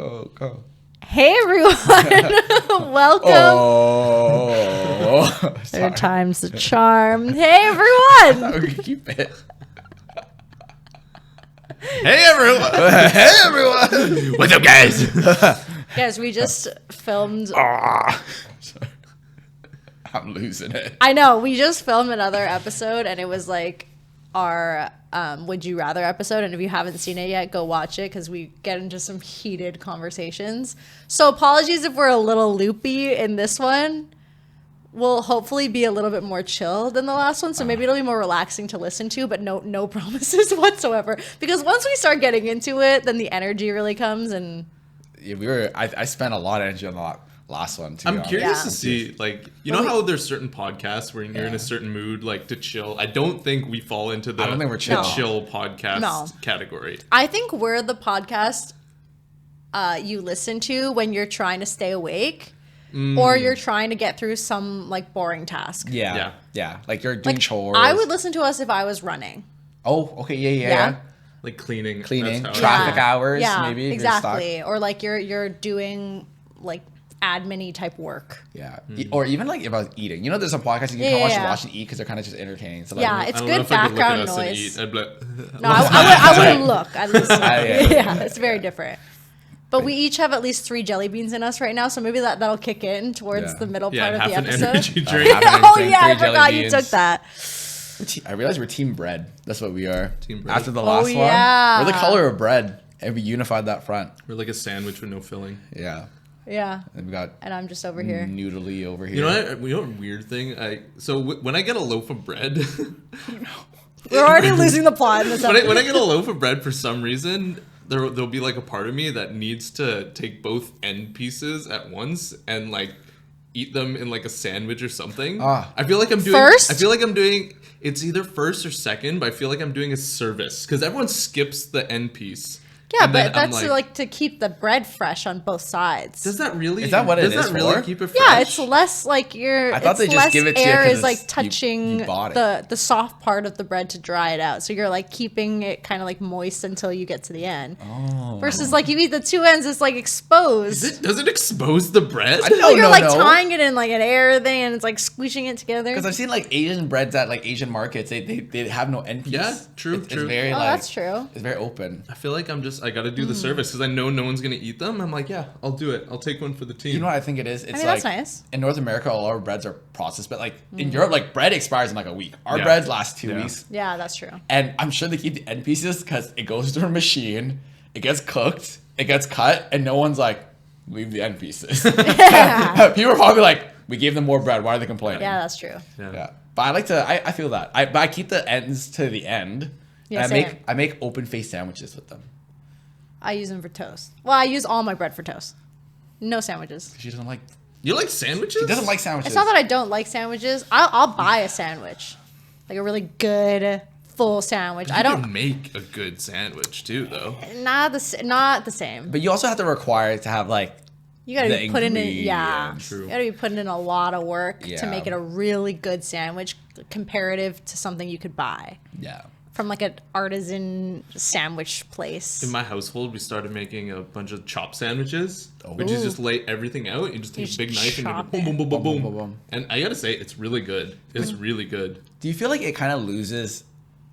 Go. Hey everyone, welcome. Oh, Third time's the charm. Hey everyone. We can keep it. Hey everyone! Hey everyone! What's up, guys? Guys, we just filmed. Sorry. I'm losing it. I know, we just filmed another episode, and it was like our Would You Rather episode. And if you haven't seen it yet, go watch it because we get into some heated conversations. So apologies if we're a little loopy in this one. We'll hopefully be a little bit more chill than the last one, so maybe it'll be more relaxing to listen to, but no promises whatsoever. Because once we start getting into it, then the energy really comes. And Yeah, I spent a lot of energy on the last one too. I'm curious to see, like, you know how there's certain podcasts where you're in a certain mood, like to chill. I don't think we fall into the I don't think we're chill. chill podcast category. I think we're the podcast you listen to when you're trying to stay awake. Or you're trying to get through some like boring task. Yeah. Like you're doing chores. I would listen to us if I was running. Oh, okay, yeah. Like cleaning, Traffic traffic. hours, Yeah, maybe. if you're exactly. stuck. Or like you're doing like admin-y type work. Yeah, or even like if I was eating. You know, there's some podcasts you can watch and eat because they're kind of just entertaining. So like, Yeah, it's I don't know good if I could look at background us and noise. eat. I'd be like, No, I wouldn't look. I'd listen. Yeah. It's very different. But we each have at least 3 jelly beans in us right now, so maybe that'll kick in towards the middle part of half the an episode. energy drink. Oh yeah, I forgot you took that. I realized we're team bread. That's what we are. Team bread. After the last one, we're the color of bread, and we unified that front. We're like a sandwich with no filling. Yeah. Yeah. And we got And I'm just over here. noodly over here. You know what weird thing? When I get a loaf of bread, We're already losing the plot in this episode. when I get a loaf of bread, for some reason, there'll be like a part of me that needs to take both end pieces at once and like eat them in like a sandwich or something. I feel like I'm doing First? I feel like I'm doing it's either first or second, but I feel like I'm doing a service because everyone skips the end piece. Yeah, And then but I'm that's like to keep the bread fresh on both sides. Does that really? Is that what it does is that really for? keep it fresh? Yeah, it's less like I thought they just give it to you air 'cause is like it's- touching you bought it. the soft part of the bread to dry it out. So you're like keeping it kind of like moist until you get to the end. Oh. Versus like you eat the two ends, it's like exposed. Does it expose the bread? Like you're like tying it in like an air thing and it's like squishing it together. Because I've seen like Asian breads at like Asian markets. They have no end piece. Yeah, true, It's true. very, Oh, like, that's true. It's very open. I feel like I got to do the service because I know no one's gonna eat them. I'm like, yeah, I'll do it. I'll take one for the team. You know what I think it is? It's mean, like that's nice. in North America, all our breads are processed, but like in Europe, like bread expires in like a week. Our Yeah. breads last 2 Yeah. weeks, Yeah, that's true. and I'm sure they keep the end pieces because it goes through a machine, it gets cooked, it gets cut, and no one's like, leave the end pieces. People are probably like, we gave them more bread. Why are they complaining? Yeah, that's true. Yeah. But I like to. I feel that. But I keep the ends to the end. Yeah, and same. I make open face sandwiches with them. I use them for toast. Well, I use all my bread for toast. No sandwiches. She doesn't like. You like sandwiches? She doesn't like sandwiches. It's not that I don't like sandwiches. I'll buy a sandwich, like a really good full sandwich. I You don't. can make a good sandwich too, though. Not the same. But you also have to require it to have like. You gotta the be putting in, yeah. ingredients. True. You gotta be putting in a lot of work to Yeah. make it a really good sandwich, comparative to something you could buy Yeah. from like an artisan sandwich place. In my household, we started making a bunch of chop sandwiches, which is just lay everything out. You just take You a big just knife and chop go boom, boom, boom, boom, boom, Boom, boom, boom. And I gotta say, it's really good. It's really good. Do you feel like it kind of loses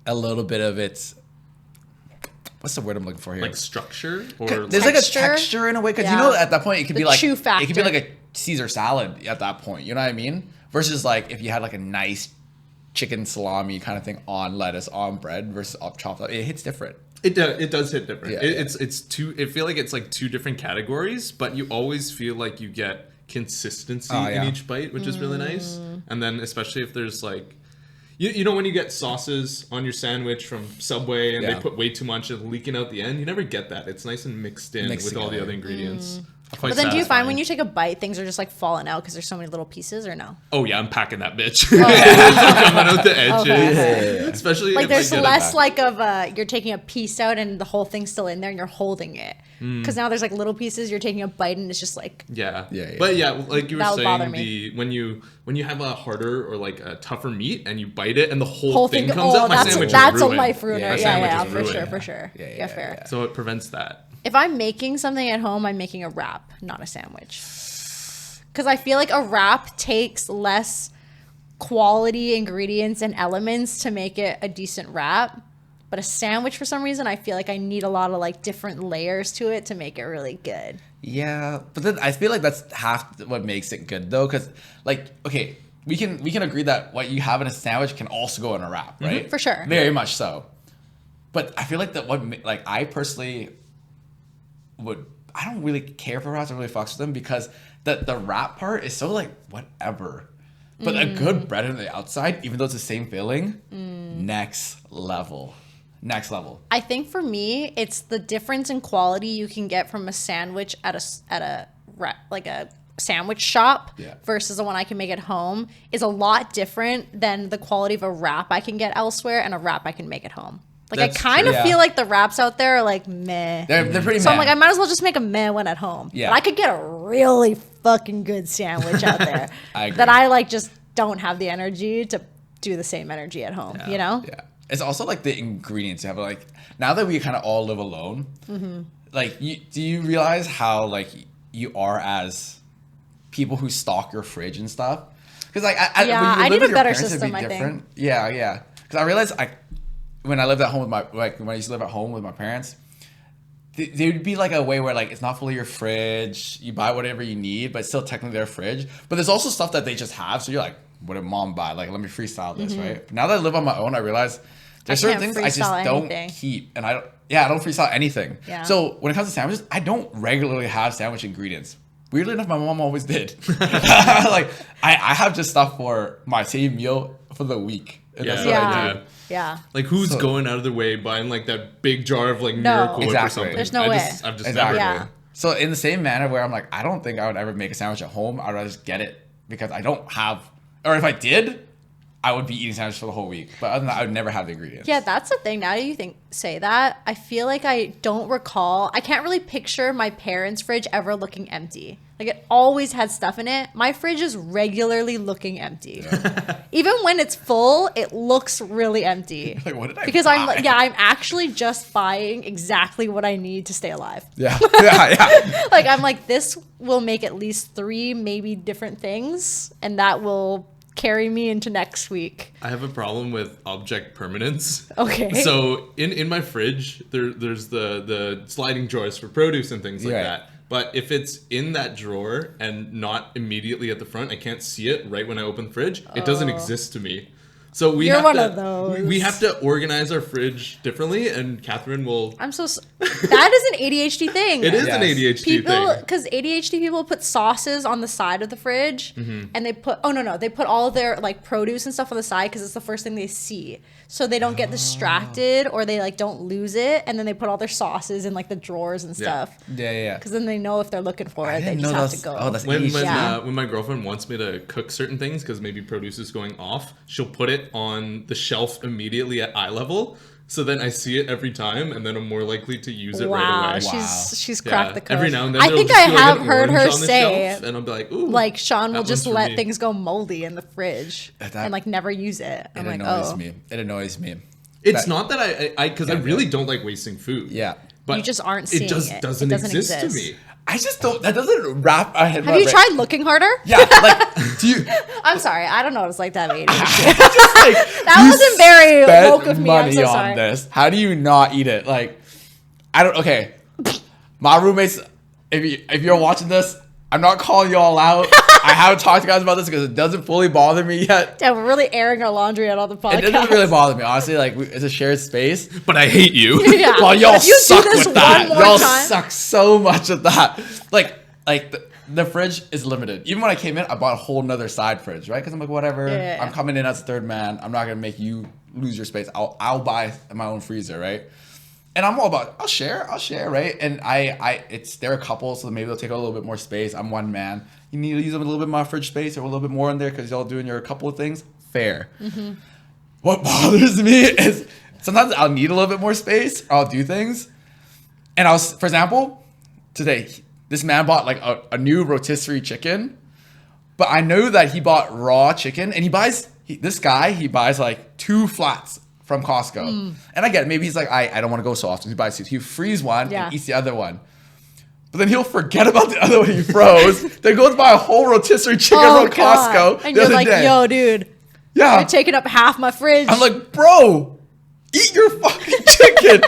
a little bit of its? What's the word I'm looking for here? Like structure or There's like a Texture? texture in a way because Yeah. you know at that point it could The be like chew it could be factor. like a Caesar salad at that point. You know what I mean? Versus like if you had like a nice chicken salami kind of thing on lettuce on bread versus up chopped up, it hits different. It does hit different. Yeah, It's two. I feel like it's like two different categories, but you always feel like you get consistency in each bite, which is really nice. And then especially if there's like. You know when you get sauces on your sandwich from Subway and Yeah. they put way too much and leaking out the end? You never get that. It's nice and mixed in with all the together. other ingredients. But then do you find when you take a bite, things are just like falling out because there's so many little pieces, or no? Oh yeah, I'm packing that bitch. It's coming out the edges. Okay. Especially Like if there's I get less it. like of you're taking a piece out and the whole thing's still in there and you're holding it. Because now there's like little pieces, you're taking a bite and it's just like Yeah. Yeah. But yeah, like you were That would bother saying, when you have a harder or like a tougher meat and you bite it and the whole thing comes oh, out, my that's sandwich that's is a ruined. life ruiner. Yeah, Yeah, my yeah, sandwich is for ruined. sure. Yeah, Yeah, fair. So it prevents that. If I'm making something at home, I'm making a wrap, not a sandwich. Because I feel like a wrap takes less quality ingredients and elements to make it a decent wrap. But a sandwich, for some reason, I feel like I need a lot of like different layers to it to make it really good. Yeah, but then I feel like that's half what makes it good though, because like, okay, we can agree that what you have in a sandwich can also go in a wrap, right? For sure. Very much so. But I feel like like I personally I don't really care for wraps. I really fucks with them because the wrap part is so like whatever. But a good bread on the outside, even though it's the same filling, next level. Next level. I think for me, it's the difference in quality you can get from a sandwich at a sandwich shop versus the one I can make at home is a lot different than the quality of a wrap I can get elsewhere and a wrap I can make at home. Like I kind of feel like the wraps out there are like meh. They're pretty meh. So I'm like, I might as well just make a meh one at home. Yeah. But I could get a really fucking good sandwich out there I agree. that I like just don't have the energy to do the same energy at home, you know? Yeah. It's also like the ingredients you have. Like now that we kind of all live alone, like do you realize how like you are as people who stock your fridge and stuff? Because like I need a better system. I think. Yeah. Because I realized when I lived at home with when I used to live at home with my parents, there would be like a way where like it's not fully your fridge. You buy whatever you need, but it's still technically their fridge. But there's also stuff that they just have. So you're like, what did mom buy? Like, let me freestyle this, right? But now that I live on my own, I realize there's certain things I just don't keep, and I don't freestyle anything. Yeah. So when it comes to sandwiches, I don't regularly have sandwich ingredients. Weirdly enough, my mom always did. Like I have just stuff for my same meal for the week. And that's what I do. Yeah. Like who's going out of their way buying like that big jar of like Miracle Whip or something? There's no way. I've just never. Yeah. So in the same manner where I'm like, I don't think I would ever make a sandwich at home. I'd rather just get it because I don't have, or if I did, I would be eating sandwiches for the whole week. But other than that, I would never have the ingredients. Yeah, that's the thing. Now that you say that, I feel like I don't recall. I can't really picture my parents' fridge ever looking empty. Like it always had stuff in it. My fridge is regularly looking empty. Even when it's full, it looks really empty. Like, what did I because buy? I'm actually just buying exactly what I need to stay alive. Yeah. Like I'm like, this will make at least 3 maybe different things, and that will carry me into next week. I have a problem with object permanence. Okay. So in my fridge, there's the sliding drawers for produce and things like that. But if it's in that drawer and not immediately at the front, I can't see it right when I open the fridge. It doesn't exist to me. So You're one of those. We have to organize our fridge differently, and Catherine will. That is an ADHD thing. It is an ADHD thing. Because ADHD people put sauces on the side of the fridge, and they put they put all of their like produce and stuff on the side because it's the first thing they see, so they don't get distracted or they like don't lose it, and then they put all their sauces in like the drawers and stuff. Yeah. Because then they know if they're looking for it, they just have to go. Oh, that's when my girlfriend wants me to cook certain things because maybe produce is going off, she'll put it on the shelf immediately at eye level, so then I see it every time, and then I'm more likely to use it right away. She's cracked the code. Every now and then I think I have heard her say, and I'll be like, ooh, like Sean will just let things go moldy in the fridge and like never use it. I'm like, It annoys me. It's not that I really don't like wasting food. Yeah, but you just aren't seeing it. Just doesn't exist to me. I just don't. That doesn't wrap my head. Have you tried looking harder? Yeah, like do you? I'm sorry, I don't know what it's like to have ADHD. That wasn't very woke of me. I'm so sorry. This. How do you not eat it? Like, I don't. Okay, my roommates. If you're watching this, I'm not calling you all out. I haven't talked to you guys about this because it doesn't fully bother me yet. Yeah, we're really airing our laundry out on the podcast. It doesn't really bother me, honestly. Like, it's a shared space. But I hate you. Yeah. Well, y'all suck with that. Y'all suck so much at that. Like the fridge is limited. Even when I came in, I bought a whole nother side fridge, right? Because I'm like, whatever. Yeah. I'm coming in as a third man. I'm not gonna make you lose your space. I'll buy my own freezer, right? And I'm all about I'll share, right? And they're a couple, so maybe they'll take a little bit more space. I'm one man. You need to use a little bit more fridge space or a little bit more in there because y'all doing your couple of things. Fair. Mm-hmm. What bothers me is sometimes I'll need a little bit more space. Or I'll do things. And for example, today, this man bought like a new rotisserie chicken, but I know that he bought raw chicken, and he buys like 2 flats from Costco. And I get it. Maybe he's like, I don't want to go so often. He buys two. He frees one and eats the other one. But then he'll forget about the other one he froze. Then goes buy a whole rotisserie chicken from Costco. And you're like, yo, dude. Yeah. You're taking up half my fridge. I'm like, bro, eat your fucking chicken.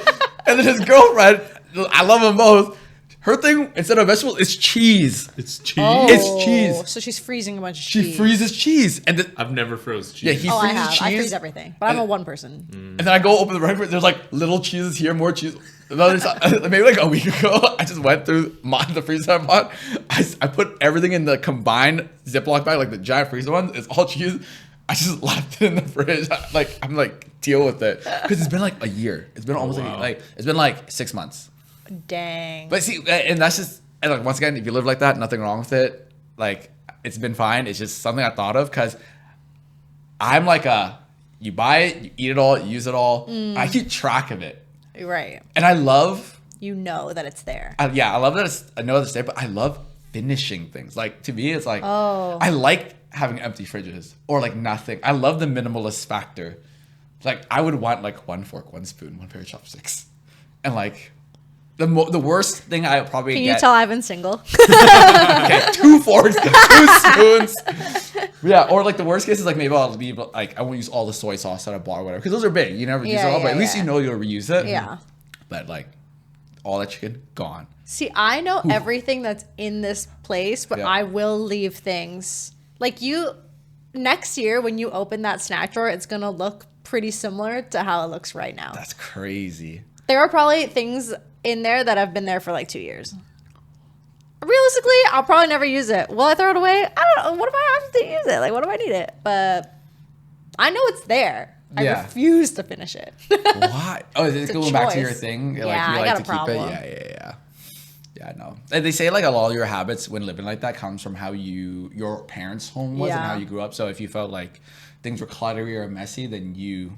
And then his girlfriend, I love them both. Her thing, instead of vegetables, is cheese. It's cheese. Oh, it's cheese. So she's freezing a bunch of cheese. She freezes cheese. And then, I've never froze cheese. Yeah, he freezes I have. cheese. I freeze everything. But I'm a one person. And then I go open the refrigerator. There's like little cheeses here, more cheese. Maybe like a week ago, I just went through the freezer I bought. I put everything in the combined Ziploc bag, like the giant freezer one. It's all cheese. I just left it in the fridge. I'm like, deal with it. Because it's been like a year. It's been almost it's been like 6 months. Dang. But see, and that's just, and like, once again, if you live like that, nothing wrong with it. Like, it's been fine. It's just something I thought of because I'm like you buy it, you eat it all, you use it all. I keep track of it. Right. And I love. You know that it's there. I love that I know it's there, but I love finishing things. Like, to me, it's like, I like having empty fridges or like nothing. I love the minimalist factor. Like, I would want like one fork, one spoon, one pair of chopsticks. And like, the worst thing I probably Can get. you tell I've been single? Okay, 2 forks, 2 spoons. Yeah, or like the worst case is like maybe I'll be like, I won't use all the soy sauce that I bought or whatever. Because those are big. You never use it all, but at least you know you'll reuse it. Yeah. But like, all that chicken, gone. See, I know everything that's in this place, but I will leave things. Like next year when you open that snack drawer, it's going to look pretty similar to how it looks right now. That's crazy. There are probably things in there that have been there for like 2 years. Realistically, I'll probably never use it. Will I throw it away? I don't know. What if I have to use it? Like, what if I need it? But I know it's there. I refuse to finish it. Why? Oh, is it going back to your thing? Yeah, like, you I like got to a problem. Keep it? Yeah, I know. And they say like a lot of your habits when living like that comes from how your parents' home was and how you grew up. So if you felt like things were cluttery or messy, then you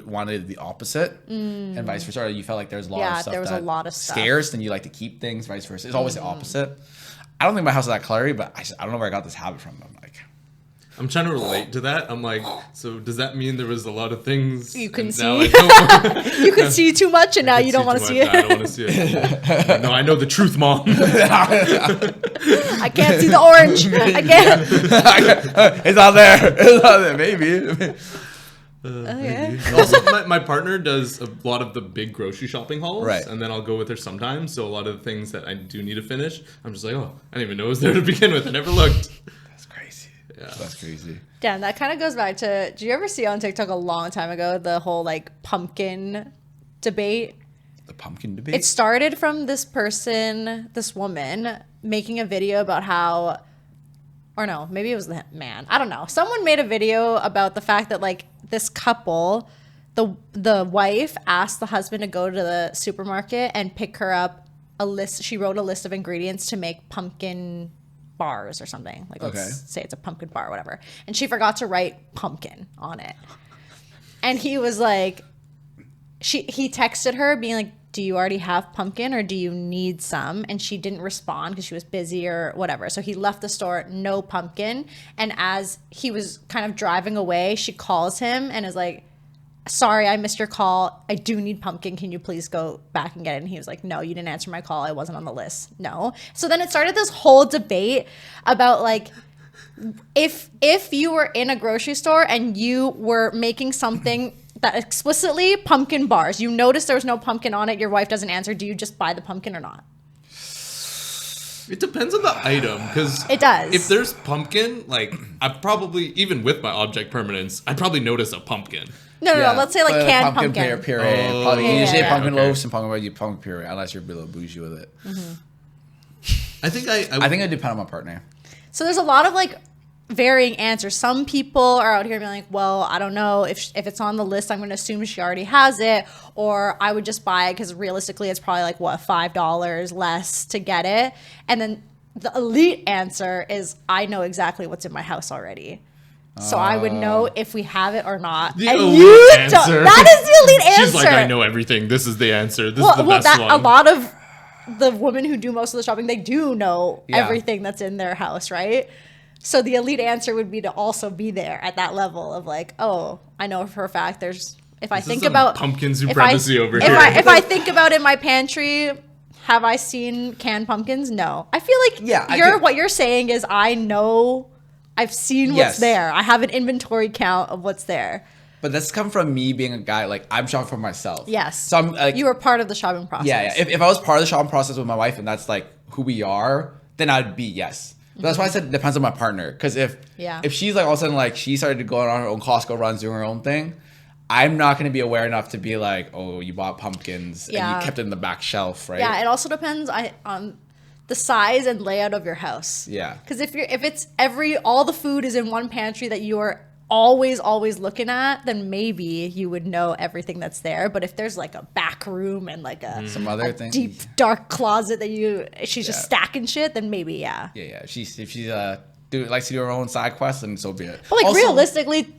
wanted the opposite, and vice versa. You felt like there's a lot of stuff scarce, and you like to keep things, vice versa. It's always the opposite. I don't think my house is that cluttery, but I don't know where I got this habit from. I'm trying to relate to that. I'm like, so does that mean there was a lot of things you couldn't see? You could see too much, and now you don't want to see it. I don't want to see it. No, I know the truth, Mom. I can't see the orange. I can't. It's not there. It's not there. Maybe. Okay. Also, my partner does a lot of the big grocery shopping hauls, right? And then I'll go with her sometimes. So a lot of the things that I do need to finish, I'm just like, oh, I didn't even know it was there to begin with. I never looked. That's crazy. Yeah, that's crazy. Damn, that kind of goes back to. Did you ever see on TikTok a long time ago the whole like pumpkin debate? The pumpkin debate. It started from this woman making a video about how. Or no, maybe it was the man. I don't know. Someone made a video about the fact that like this couple, the wife asked the husband to go to the supermarket and pick her up a list. She wrote a list of ingredients to make pumpkin bars or something. Like let's say it's a pumpkin bar or whatever. And she forgot to write pumpkin on it. And he was like, he texted her being like, do you already have pumpkin or do you need some? And she didn't respond because she was busy or whatever. So he left the store, no pumpkin. And as he was kind of driving away, she calls him and is like, sorry, I missed your call. I do need pumpkin. Can you please go back and get it? And he was like, no, you didn't answer my call. I wasn't on the list. No. So then it started this whole debate about like, if you were in a grocery store and you were making something that explicitly pumpkin bars, you notice there was no pumpkin on it, your wife doesn't answer, do you just buy the pumpkin or not? It depends on the item, because it does. If there's pumpkin, like I probably, even with my object permanence, I'd probably notice a pumpkin. No. Let's say like canned pumpkin. Puree. Probably usually pumpkin loaves and pumpkin puree, unless you're a little bougie with it. Mm-hmm. I think I depend on my partner. So there's a lot of like varying answers. Some people are out here being like, well, I don't know if it's on the list, I'm going to assume she already has it, or I would just buy it because realistically it's probably like what, $5 less to get it. And then the elite answer is, I know exactly what's in my house already, so I would know if we have it or not. The elite answer. That is the elite answer. She's like, I know everything. This is the answer. This is the best one. A lot of the women who do most of the shopping, they do know everything that's in their house, right? So the elite answer would be to also be there at that level of like, oh, I know for a fact if if I think about pumpkin supremacy over here. If I think about in my pantry, have I seen canned pumpkins? No. I feel like what you're saying is I know I've seen what's there. I have an inventory count of what's there. But that's come from me being a guy, like, I'm shopping for myself. Yes. So I'm like, you were part of the shopping process. Yeah. If I was part of the shopping process with my wife and that's like who we are, then I'd be yes. But that's why I said it depends on my partner. Because if she's like all of a sudden like she started to go on her own Costco runs doing her own thing, I'm not going to be aware enough to be like, oh, you bought pumpkins and you kept it in the back shelf, right? Yeah, it also depends on the size and layout of your house. Yeah. Because if it's all the food is in one pantry that you're always looking at, then maybe you would know everything that's there. But if there's like a back room and like some other thing, deep dark closet that she's just stacking shit, then maybe yeah. If she's likes to do her own side quests, then so be it. But like also, realistically,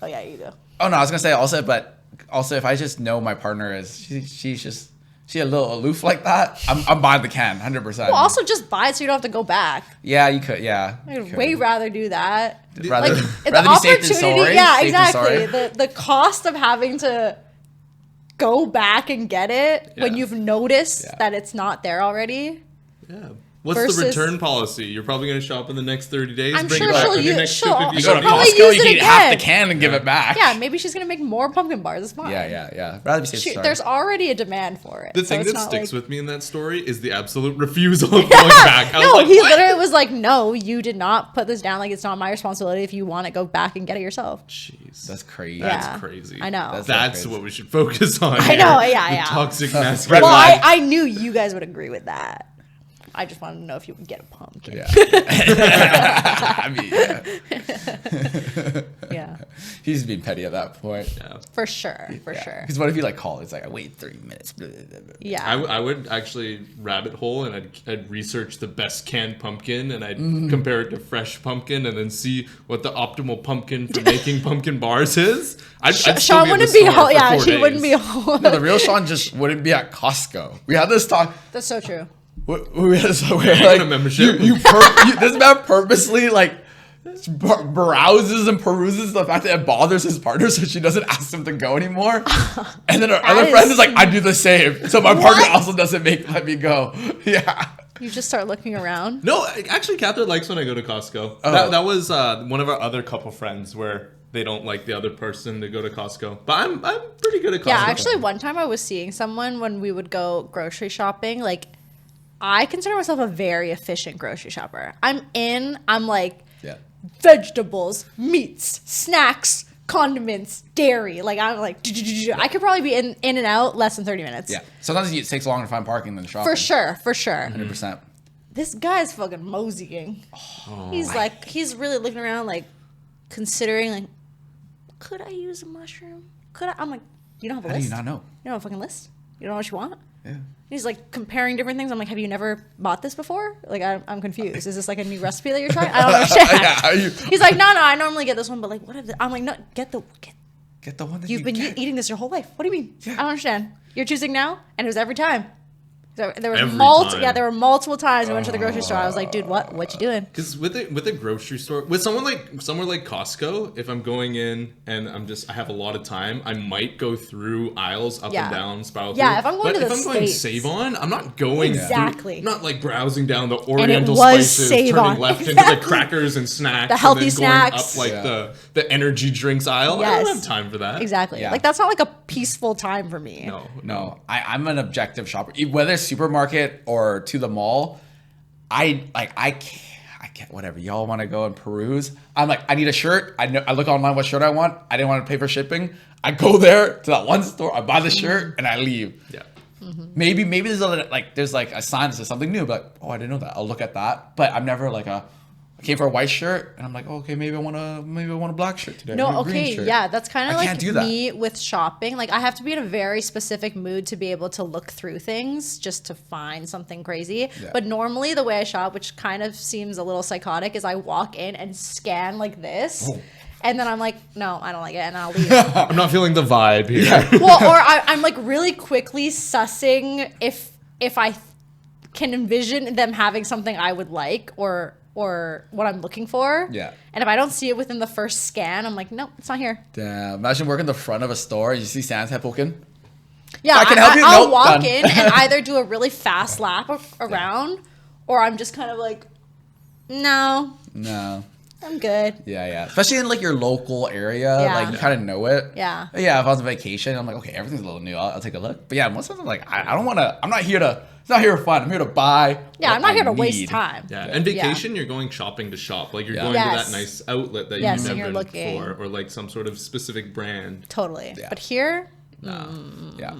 oh yeah, you do. Oh no, I was gonna say also if I just know my partner is she's a little aloof like that, I'm buying the can 100%. Well, also just buy it so you don't have to go back. Yeah, you could. Yeah, I'd way rather do that. Rather the be safe than sorry. Yeah, exactly. The cost of having to go back and get it when you've noticed that it's not there already. Yeah. What's the return policy? You're probably going to shop in the next 30 days. I'm bring sure it back she'll on your next trip if you go to Costco, you can eat half the can and give it back. Yeah, maybe she's going to make more pumpkin bars. It's fine. Yeah. Rather be safe than sorry. There's already a demand for it. The thing that sticks with me in that story is the absolute refusal of going back. He literally was like, no, you did not put this down. Like, it's not my responsibility. If you want it, go back and get it yourself. Jeez. That's crazy. That's crazy. I know. That's what we should focus on. I know, yeah. Toxic masculinity. Well, I knew you guys would agree with that. I just wanted to know if you would get a pumpkin. Yeah. I mean, yeah. He's just being petty at that point. Yeah. For sure. Because what if you like call? It's like, I wait 30 minutes. Yeah. I would actually rabbit hole and I'd research the best canned pumpkin and I'd compare it to fresh pumpkin and then see what the optimal pumpkin for making pumpkin bars is. Sean wouldn't be whole. Yeah, she wouldn't be whole. No, the real Sean just wouldn't be at Costco. We had this talk. That's so true. We had this like, membership. This man purposely like browses and peruses the fact that it bothers his partner, so she doesn't ask him to go anymore. And then her other friend is like, I do the same, so my partner also doesn't let me go. Yeah. You just start looking around. No, actually, Catherine likes when I go to Costco. Oh. That was one of our other couple friends where they don't like the other person to go to Costco. But I'm pretty good at Costco. Yeah, actually, one time I was seeing someone when we would go grocery shopping, like. I consider myself a very efficient grocery shopper. I'm like vegetables, meats, snacks, condiments, dairy. Like I'm like, I could probably be in and out less than 30 minutes. Yeah. Sometimes it takes longer to find parking than shopping. For sure. 100%. This guy's fucking moseying. Oh, he's really looking around like considering like, could I use a mushroom? I'm like, you don't have a list? How do you not know? You don't have a fucking list? You don't know what you want? Yeah. He's like comparing different things. I'm like, have you never bought this before? Like, I'm confused. Is this like a new recipe that you're trying? I don't understand. He's like, no, I normally get this one, but like, what? I'm like, no, get the one that you've been eating this your whole life. What do you mean? Yeah. I don't understand. You're choosing now, and it was every time. So there were multiple times we went to the grocery store. I was like, dude, what you doing? Because with a grocery store, with somewhere like Costco, if I'm going in and I have a lot of time, I might go through aisles up and down, spiral through. Yeah, if I'm going going Save On, I'm not going exactly. Not like browsing down the Oriental spices, turning left into the crackers and snacks, the healthy and then snacks, going up the energy drinks aisle. Yes. I don't have time for that. Exactly. Yeah. Like that's not like a peaceful time for me. No. I'm an objective shopper. Whether it's supermarket or to the mall, I can't, whatever y'all want to go and peruse. I'm like, I need a shirt. I look online what shirt I want. I didn't want to pay for shipping. I go there to that one store. I buy the shirt and I leave. Yeah. Mm-hmm. Maybe there's a sign that says something new, but I didn't know that. I'll look at that. But I'm never like I came for a white shirt and I'm like, okay, maybe I want a black shirt today. No, okay, yeah, that's kind of like me with shopping. Like I have to be in a very specific mood to be able to look through things just to find something crazy. Yeah. But normally the way I shop, which kind of seems a little psychotic, is I walk in and scan like this. Oh. And then I'm like, no, I don't like it, and I'll leave. I'm not feeling the vibe here. Yeah. Well, or I'm like really quickly sussing if I can envision them having something I would like, or or what I'm looking for. Yeah. And if I don't see it within the first scan, I'm like, nope, it's not here. Damn. Imagine working the front of a store. You see Sam's head poking. Yeah, I can help you. I'll Nope, walk done. in and either do a really fast lap around, or I'm just kind of like, no, I'm good. Yeah. Especially in like your local area, like you kind of know it. Yeah. Yeah. If I was on vacation, I'm like, okay, everything's a little new. I'll take a look. But yeah, most of the time, like, I don't want to. I'm not here to. It's not here for fun. I'm here to buy. Yeah, I'm not here to waste time. Yeah, and vacation, you're going shopping to shop. Like you're going to that nice outlet that you've never been before, or like some sort of specific brand. Totally. Yeah. But here, yeah.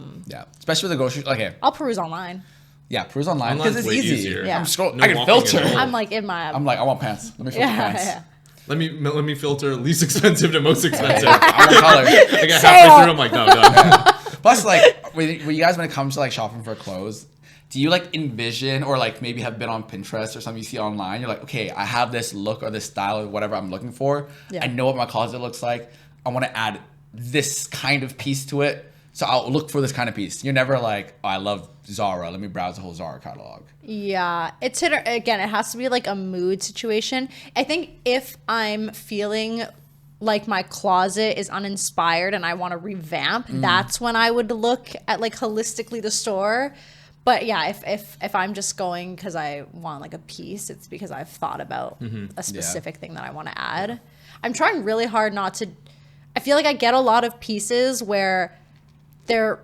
Especially with the grocery. Okay. I'll peruse online. Yeah, peruse online because it's easy. Easier. Yeah. I'm scrolling. I can filter. I'm like in my. I'm like, I want pants. Let me filter pants. Yeah. Let me filter least expensive to most expensive. I want color. I get halfway through, I'm like, no, done. Plus, like, when you guys, when it comes to like shopping for clothes, do you like envision or like maybe have been on Pinterest or something you see online? You're like, okay, I have this look or this style or whatever I'm looking for. Yeah. I know what my closet looks like. I want to add this kind of piece to it. So I'll look for this kind of piece. You're never like, oh, I love Zara. Let me browse the whole Zara catalog. Yeah. Again, it has to be like a mood situation. I think if I'm feeling like my closet is uninspired and I want to revamp, that's when I would look at like holistically the store. But yeah, if I'm just going because I want like a piece, it's because I've thought about a specific thing that I want to add. I'm trying really hard not to. I feel like I get a lot of pieces where they're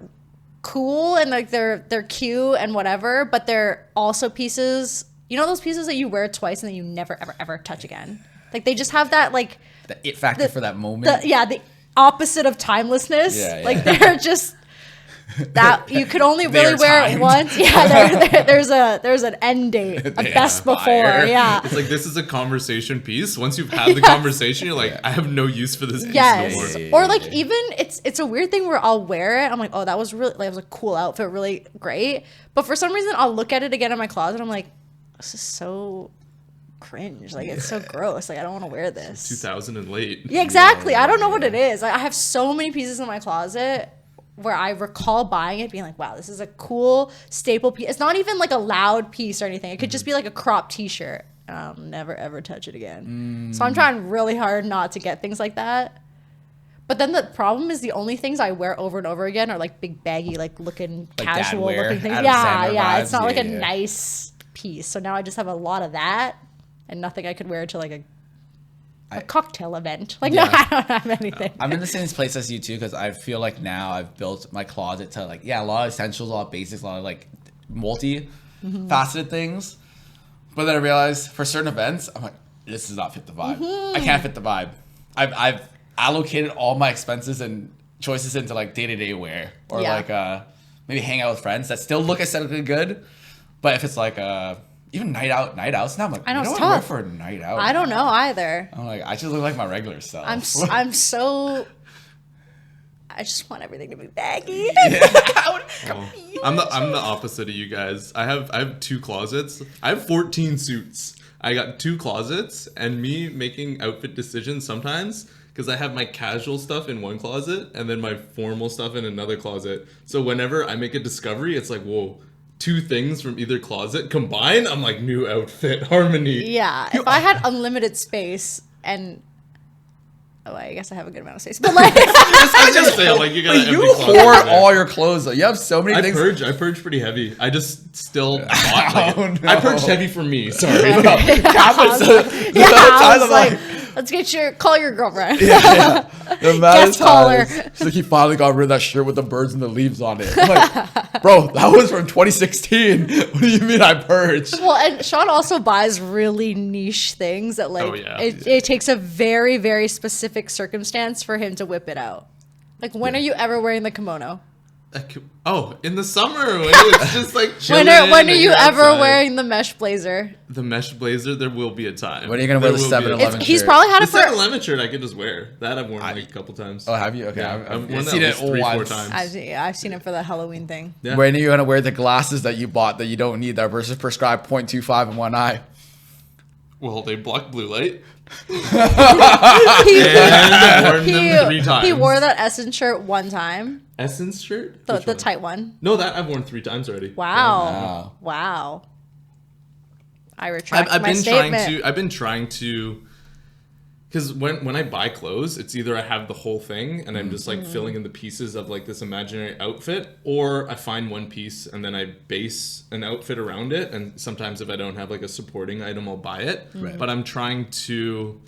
cool and like they're cute and whatever, but they're also pieces. You know those pieces that you wear twice and then you never ever touch again. Like they just have that like the it factor for that moment. The opposite of timelessness. Yeah. Like they're just. That you could only really wear it once. Yeah, there's an end date, a best before. Yeah, it's like this is a conversation piece. Once you've had the conversation, you're like, I have no use for this piece no more. Or like even it's a weird thing where I'll wear it. I'm like, oh, that was really like it was a cool outfit, really great. But for some reason, I'll look at it again in my closet. I'm like, this is so cringe. Like it's so gross. Like I don't want to wear this. 2000 and late. Yeah, exactly. I don't know what it is. Like, I have so many pieces in my closet where I recall buying it being like, wow, this is a cool staple piece. It's not even like a loud piece or anything. It could just be like a cropped t-shirt. And I'll never ever touch it again. So I'm trying really hard not to get things like that. But then the problem is the only things I wear over and over again are like big baggy, like looking like casual looking things. Yeah. It's not like a nice piece. So now I just have a lot of that and nothing I could wear to like a cocktail event. Like, no, I don't have anything. I'm in the same place as you too, because I feel like now I've built my closet to like, a lot of essentials, a lot of basics, a lot of like multi-faceted things. But then I realized for certain events, I'm like, this does not fit the vibe. I can't fit the vibe. I've allocated all my expenses and choices into like day-to-day wear or like maybe hang out with friends that still look aesthetically good. But if it's like even night outs now, I'm like, I know, what it's do I wear tough. for a night out? I don't know either. I'm like, I just look like my regular self. I just want everything to be baggy. I'm the opposite of you guys. I have two closets. I have 14 suits. I got two closets, and me making outfit decisions sometimes because I have my casual stuff in one closet and then my formal stuff in another closet. So whenever I make a discovery, it's like, whoa. Two things from either closet combined, I'm like, new outfit harmony. Yeah, if I had unlimited space and I guess I have a good amount of space, but like I just say like you got you hoard all your clothes though. You have so many things. I purge pretty heavy. I just still bought, like, I purge heavy for me. Sorry. I was like, let's call your girlfriend. The guest caller. She's like, he finally got rid of that shirt with the birds and the leaves on it. I'm like, bro, that was from 2016. What do you mean I purged? Well, and Sean also buys really niche things that like it takes a very, very specific circumstance for him to whip it out. Like, when are you ever wearing the kimono? In the summer when it's just like chilling. When are you ever wearing the mesh blazer? The mesh blazer, there will be a time. When are you gonna wear the 7-Eleven shirt? He's probably had it for 7-Eleven shirt. I could just wear that. I've worn like a couple times. Oh, have you? Okay, yeah, I've seen it 3-4 times. I've seen it for the Halloween thing. Yeah. When are you gonna wear the glasses that you bought that you don't need that versus prescribed 0.25 in one eye? Well, they block blue light. He wore that Essence shirt one time. Essence shirt? The tight one. No, that I've worn 3 times already. Wow. I retract my statement. I've been trying to, because when I buy clothes, it's either I have the whole thing and I'm just like filling in the pieces of like this imaginary outfit, or I find one piece and then I base an outfit around it. And sometimes if I don't have like a supporting item, I'll buy it. Right. But I'm trying to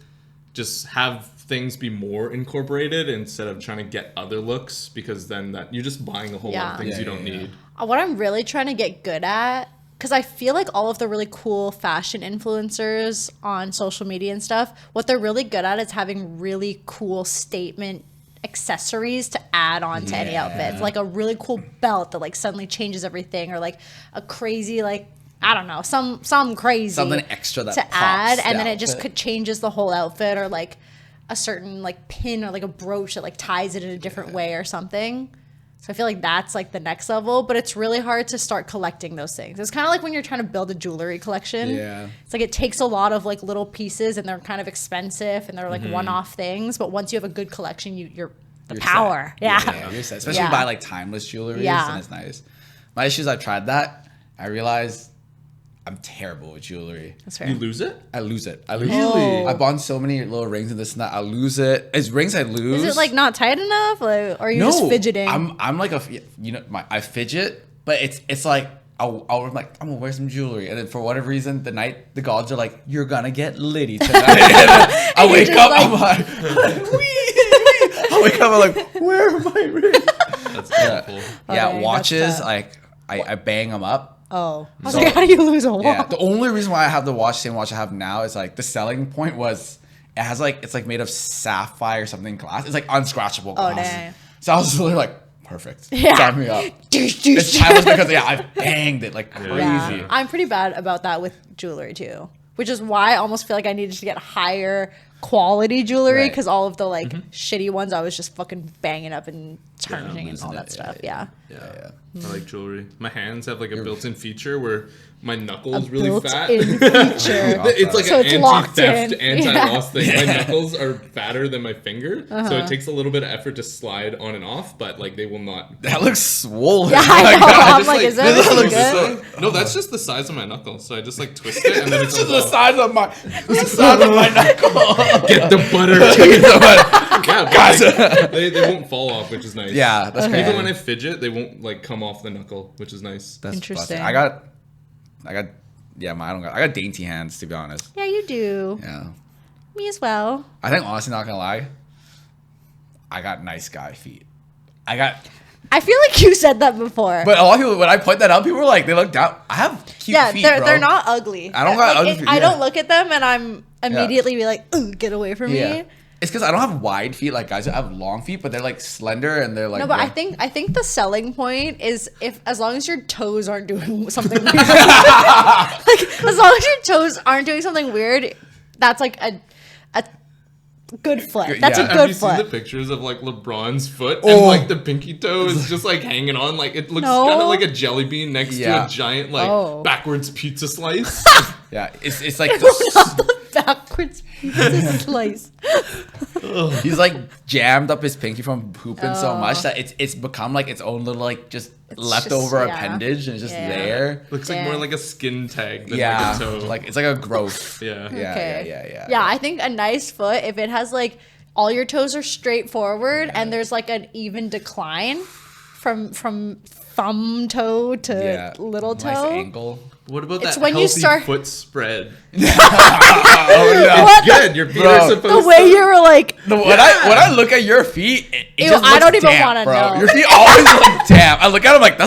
just have things be more incorporated instead of trying to get other looks, because then that you're just buying a whole lot of things you don't need. What I'm really trying to get good at, because I feel like all of the really cool fashion influencers on social media and stuff, what they're really good at is having really cool statement accessories to add on to any outfit. Like a really cool belt that like suddenly changes everything, or like a crazy like, I don't know, some crazy something extra that to pops add, and then the it just changes the whole outfit, or like a certain like pin or like a brooch that like ties it in a different way or something. So I feel like that's like the next level, but it's really hard to start collecting those things. It's kind of like when you're trying to build a jewelry collection. Yeah. It's like it takes a lot of like little pieces, and they're kind of expensive, and they're like one-off things. But once you have a good collection, you're power. Set. Yeah. You're set. Especially if you buy like timeless jewelry, and it's nice. My issue is I've tried that. I realized I'm terrible with jewelry. That's fair. You lose it? I lose it. Really? I bought so many little rings and this and that. I lose it. It's rings I lose. Is it like not tight enough, like, or are you just fidgeting? I'm like I fidget, but it's like I'm like, I'm gonna wear some jewelry, and then for whatever reason, the night the gods are like, you're gonna get litty tonight. I wake up, I'm like, I wake up, I'm like, where are my rings? That's awful. Yeah, watches, like I bang them up. Oh, I was like, how do you lose a watch? Yeah, the only reason why I have the same watch I have now is like the selling point was it has like, it's like made of sapphire or something glass. It's like unscratchable glass. Oh, dang. So I was literally like, perfect. Yeah. Sign me up. It's timeless because I banged it like crazy. Yeah. I'm pretty bad about that with jewelry too, which is why I almost feel like I needed to get higher quality jewelry, because all of the like shitty ones I was just fucking banging up and tarnishing and all that stuff. Yeah. I like jewelry. My hands have like a built-in feature where my knuckles really fat. It's like an anti-theft, anti-loss thing. My knuckles are fatter than my finger, so it takes a little bit of effort to slide on and off, but like they will not. That looks swollen. Yeah, I know. I'm like, is that good? No, that's just the size of my knuckle. So I just like twist it, and then it's just the size of my knuckle. Get the butter. Get the butter. Yeah, guys, they won't fall off, which is nice. Yeah, that's great. Even when I fidget, they won't like come off the knuckle, which is nice. That's interesting. Busted. I got I got dainty hands, to be honest. Yeah, you do. Yeah. Me as well. I think honestly, not gonna lie, I got nice guy feet. I feel like you said that before. But a lot of people, when I point that out, people were like, they look down. I have cute feet, bro. They're not ugly. I don't got ugly feet. I don't look at them and I'm immediately be like, ooh, get away from me. It's because I don't have wide feet like guys. I have long feet, but they're like slender and they're like. No, but I think the selling point is as long as your toes aren't doing something weird. Like as long as your toes aren't doing something weird, that's like a good foot. That's a good foot. Have you seen the pictures of like LeBron's foot and like the pinky toe is just like hanging on? Like it looks kind of like a jelly bean next to a giant like backwards pizza slice. Yeah, it's like backwards pizza slice. He's like jammed up his pinky from pooping so much that it's become like its own little like just leftover appendage, and it's just there. Looks like more like a skin tag than like a toe. Like it's like a growth. Yeah, I think a nice foot, if it has like all your toes are straight forward and there's like an even decline from thumb toe to little toe. Nice ankle. What about that healthy foot spread? It's good. Your feet are supposed to. The way you were like. When I look at your feet, it just I don't even want to know. Your feet always look damp. I look at them like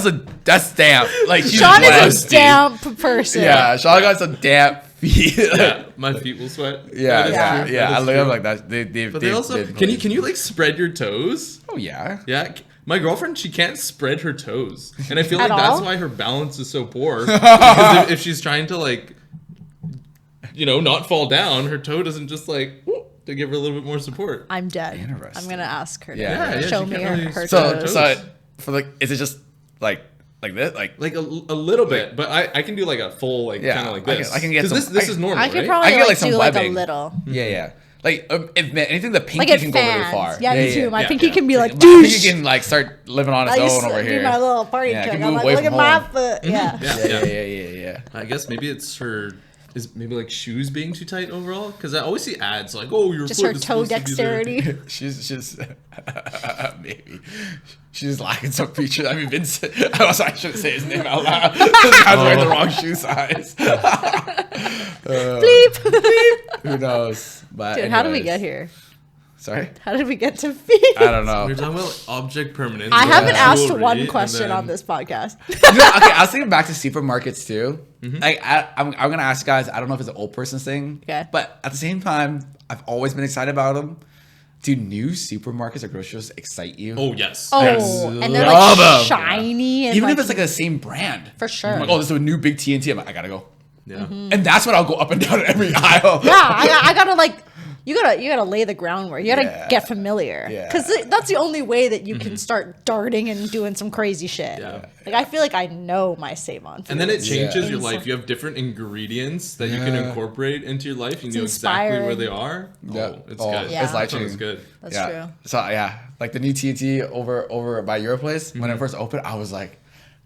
that's damp. Like Sean is a damp person. Yeah, Sean got some damp feet. Yeah, my feet will sweat. Yeah. I look at them like that. They also can you like spread your toes? Oh yeah. Yeah. My girlfriend, she can't spread her toes. And I feel like that's why her balance is so poor. Because if she's trying to like, not fall down, her toe doesn't just like, to give her a little bit more support. I'm dead. I'm going to ask her to show me her toes. So for like, is it just like this? Like a little bit, but I can do like a full, like kind of like this. I can get some. This is normal, I can probably get like some do webbing. like a little. Yeah. Like if anything, the pinky can go really far. Yeah, me too. My pinky can be like, douche. My pinky can like start living on its own over here. Do my little party trick. I'm like, look at my foot. Yeah. I guess maybe it's her is maybe like shoes being too tight overall? Because I always see ads like, oh, your just foot her is toe supposed to be there. dexterity. She's maybe she's lacking some features. I mean, Vincent. I shouldn't say his name out loud. I was wearing the wrong shoe size. Bleep. Who knows? But Dude, how did we get here? Sorry? How did we get to feet? I don't know. We're talking about object permanence. I haven't asked jewelry, one question then... on this podcast. Okay, I was thinking back to supermarkets too. Like, I'm gonna ask you guys. I don't know if it's an old person's thing, Okay. but at the same time, I've always been excited about them. Do new supermarkets or grocery stores excite you? Oh yes. Oh, Yes. and they're Love like 'em. shiny. And Even like, if it's like the same brand. For sure. I'm like, oh, this is a new big TNT. I'm like, I gotta go. Yeah. And that's when I'll go up and down every aisle. yeah, I gotta like. You gotta lay the groundwork. You gotta Yeah. get familiar, Yeah. because that's the only way that you can start darting and doing some crazy shit. Yeah. Like I feel like I know my save on. And then it changes Yeah. your life. You have different ingredients that you can Yeah. incorporate into your life. You It's know exactly where they inspiring. are. Yeah. Oh, it's Oh, good. Yeah. it's life That sounds changing. good. That's yeah. true. So yeah, like the new TNT over by your place, when it first opened, I was like,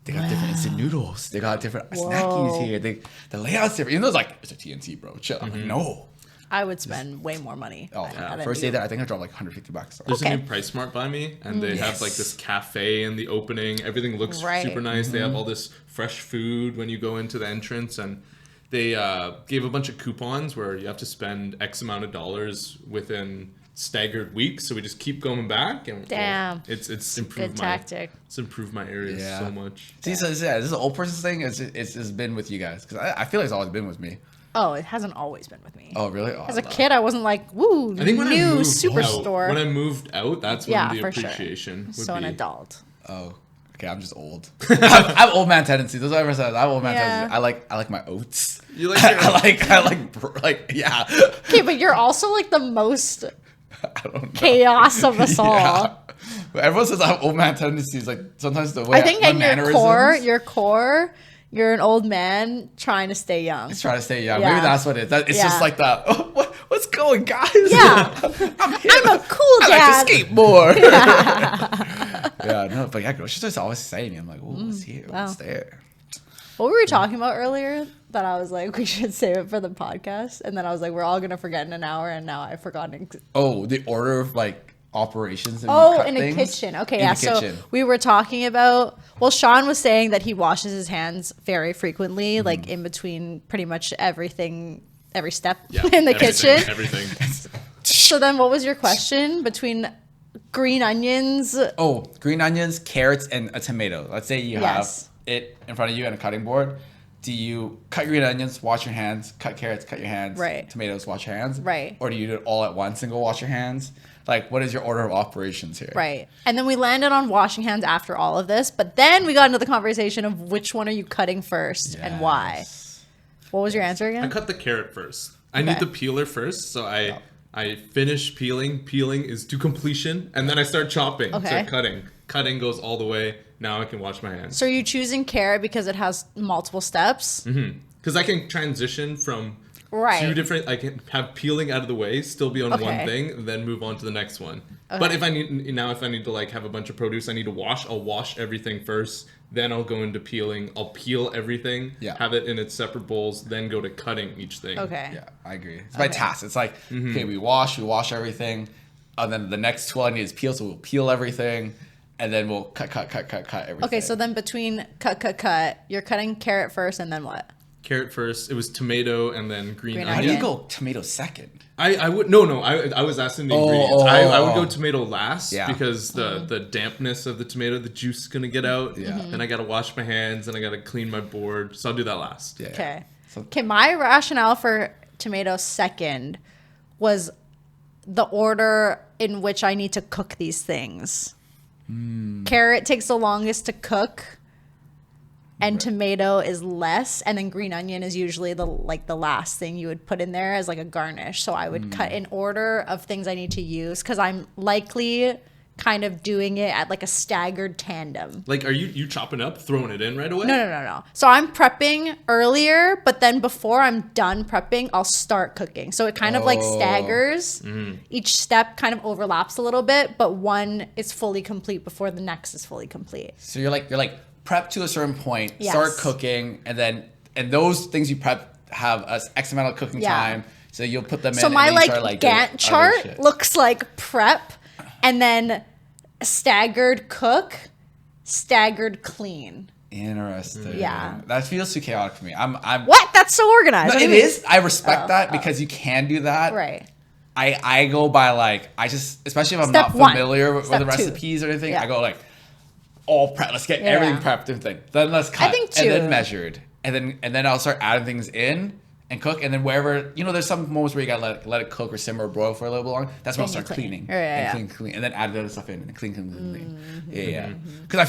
they got different instant noodles. They got different snackies here. The layout's different. Even though it's like, it's a TNT, bro. Chill. I'm like, no. I would spend way more money. Oh, at a first day new- there, I think I dropped like $150. There's Okay. a new Price Mart by me, and they have like this cafe in the opening. Everything looks Right. super nice. They have all this fresh food when you go into the entrance, and they gave a bunch of coupons where you have to spend X amount of dollars within staggered weeks. So we just keep going back, and Damn. it's improved Good my tactic. it's improved my area Yeah. so much. See, so yeah, this is an old person's thing. It's been with you guys because I feel like it's always been with me. Oh, it hasn't always been with me. Oh, really? Oh, As a kid, I wasn't like, woo, I think when I new moved superstore. out, when I moved out, that's when Yeah, the for sure. appreciation would So be. an adult. Oh, okay. I'm just old. I have old man tendencies. That's what everyone says. I have old man Yeah. tendencies. I like my oats. You like your- I like yeah. Okay, but you're also like the most I don't know. chaos of us all. Yeah. But everyone says I have old man tendencies. Like sometimes the way I think my in your mannerisms- core, you're an old man trying to stay young. It's trying to stay young. Yeah. Maybe that's what it is. It's Yeah. just like that. Oh, what's going, guys? Yeah. I'm here. I'm a cool I dad. like to skateboard. Yeah, no, but yeah, grocery stores always say me. I'm like, oh, what's here? wow. What's there? What were we talking about earlier? That I was like, we should save it for the podcast, and then I was like, we're all gonna forget in an hour, and now I've forgotten. Oh, the order of like operations. And Oh, cut in a things? kitchen. Okay, In yeah. the So kitchen. we were talking about. Well, Sean was saying that he washes his hands very frequently, Mm-hmm. like in between pretty much everything, every step Yeah, in the everything, kitchen. Everything. So then, what was your question between green onions? Oh, green onions, carrots, and a tomato. Let's say you Yes. have it in front of you on a cutting board. Do you cut green onions, wash your hands, cut carrots, cut your hands, Right. tomatoes, wash your hands? Right. Or do you do it all at once and go wash your hands? Like, what is your order of operations here? Right. And then we landed on washing hands after all of this, but then we got into the conversation of which one are you cutting first and why. Yes. What was your answer I again? cut the carrot first. I need Okay. the peeler first, so I finish peeling. Peeling is to completion, and then I start chopping. Okay. Start cutting. Cutting goes all the way. Now I can wash my hands. So are you choosing carrot because it has multiple steps? Because I can transition from Right. two different. I can have peeling out of the way, still be on Okay. one thing, and then move on to the next one. But if I need to like have a bunch of produce, I need to wash. I'll wash everything first. Then I'll go into peeling. I'll peel everything. Yeah. Have it in its separate bowls. Then go to cutting each thing. Okay. Yeah, I agree. It's by Okay. task. It's like, okay, we wash everything. And then the next tool I need is peel, so we'll peel everything. And then we'll cut everything. Okay, so then between cut, you're cutting carrot first and then what? Carrot first. It was tomato and then green Green How onion. do you onion. go tomato second? I would no. I was asking the ingredients. I would go tomato last Yeah. because the dampness of the tomato, the juice is gonna get out. Yeah. Then I gotta wash my hands and I gotta clean my board. So I'll do that last. Yeah. Okay. So- Okay, my rationale for tomato second was the order in which I need to cook these things. Carrot takes the longest to cook, and tomato is less, and then green onion is usually the last thing you would put in there as like a garnish. So I would cut in order of things I need to use because I'm likely kind of doing it at like a staggered tandem. Like, are you chopping up, throwing it in right away? No. So I'm prepping earlier, but then before I'm done prepping, I'll start cooking. So it kind of like staggers. Each step kind of overlaps a little bit, but one is fully complete before the next is fully complete. So you're like prep to a certain point, Yes. start cooking, and those things you prep have a X amount of cooking time. So you'll put them in. So my like Gantt chart looks like prep, and then staggered cook, staggered clean. Interesting. Yeah. That feels too chaotic for me. I'm what? That's so organized. No, it is. I respect that because you can do that. Right. I go by like, especially if I'm not familiar with the recipes or anything, I go like all prep. Let's get everything prepped and thing. Then let's cut. And then measured. And then I'll start adding things in and cook. And then wherever, there's some moments where you gotta let it cook or simmer or broil for a little bit longer. That's when I'll start cleaning. Clean. And then add the other stuff in and clean. Yeah. Because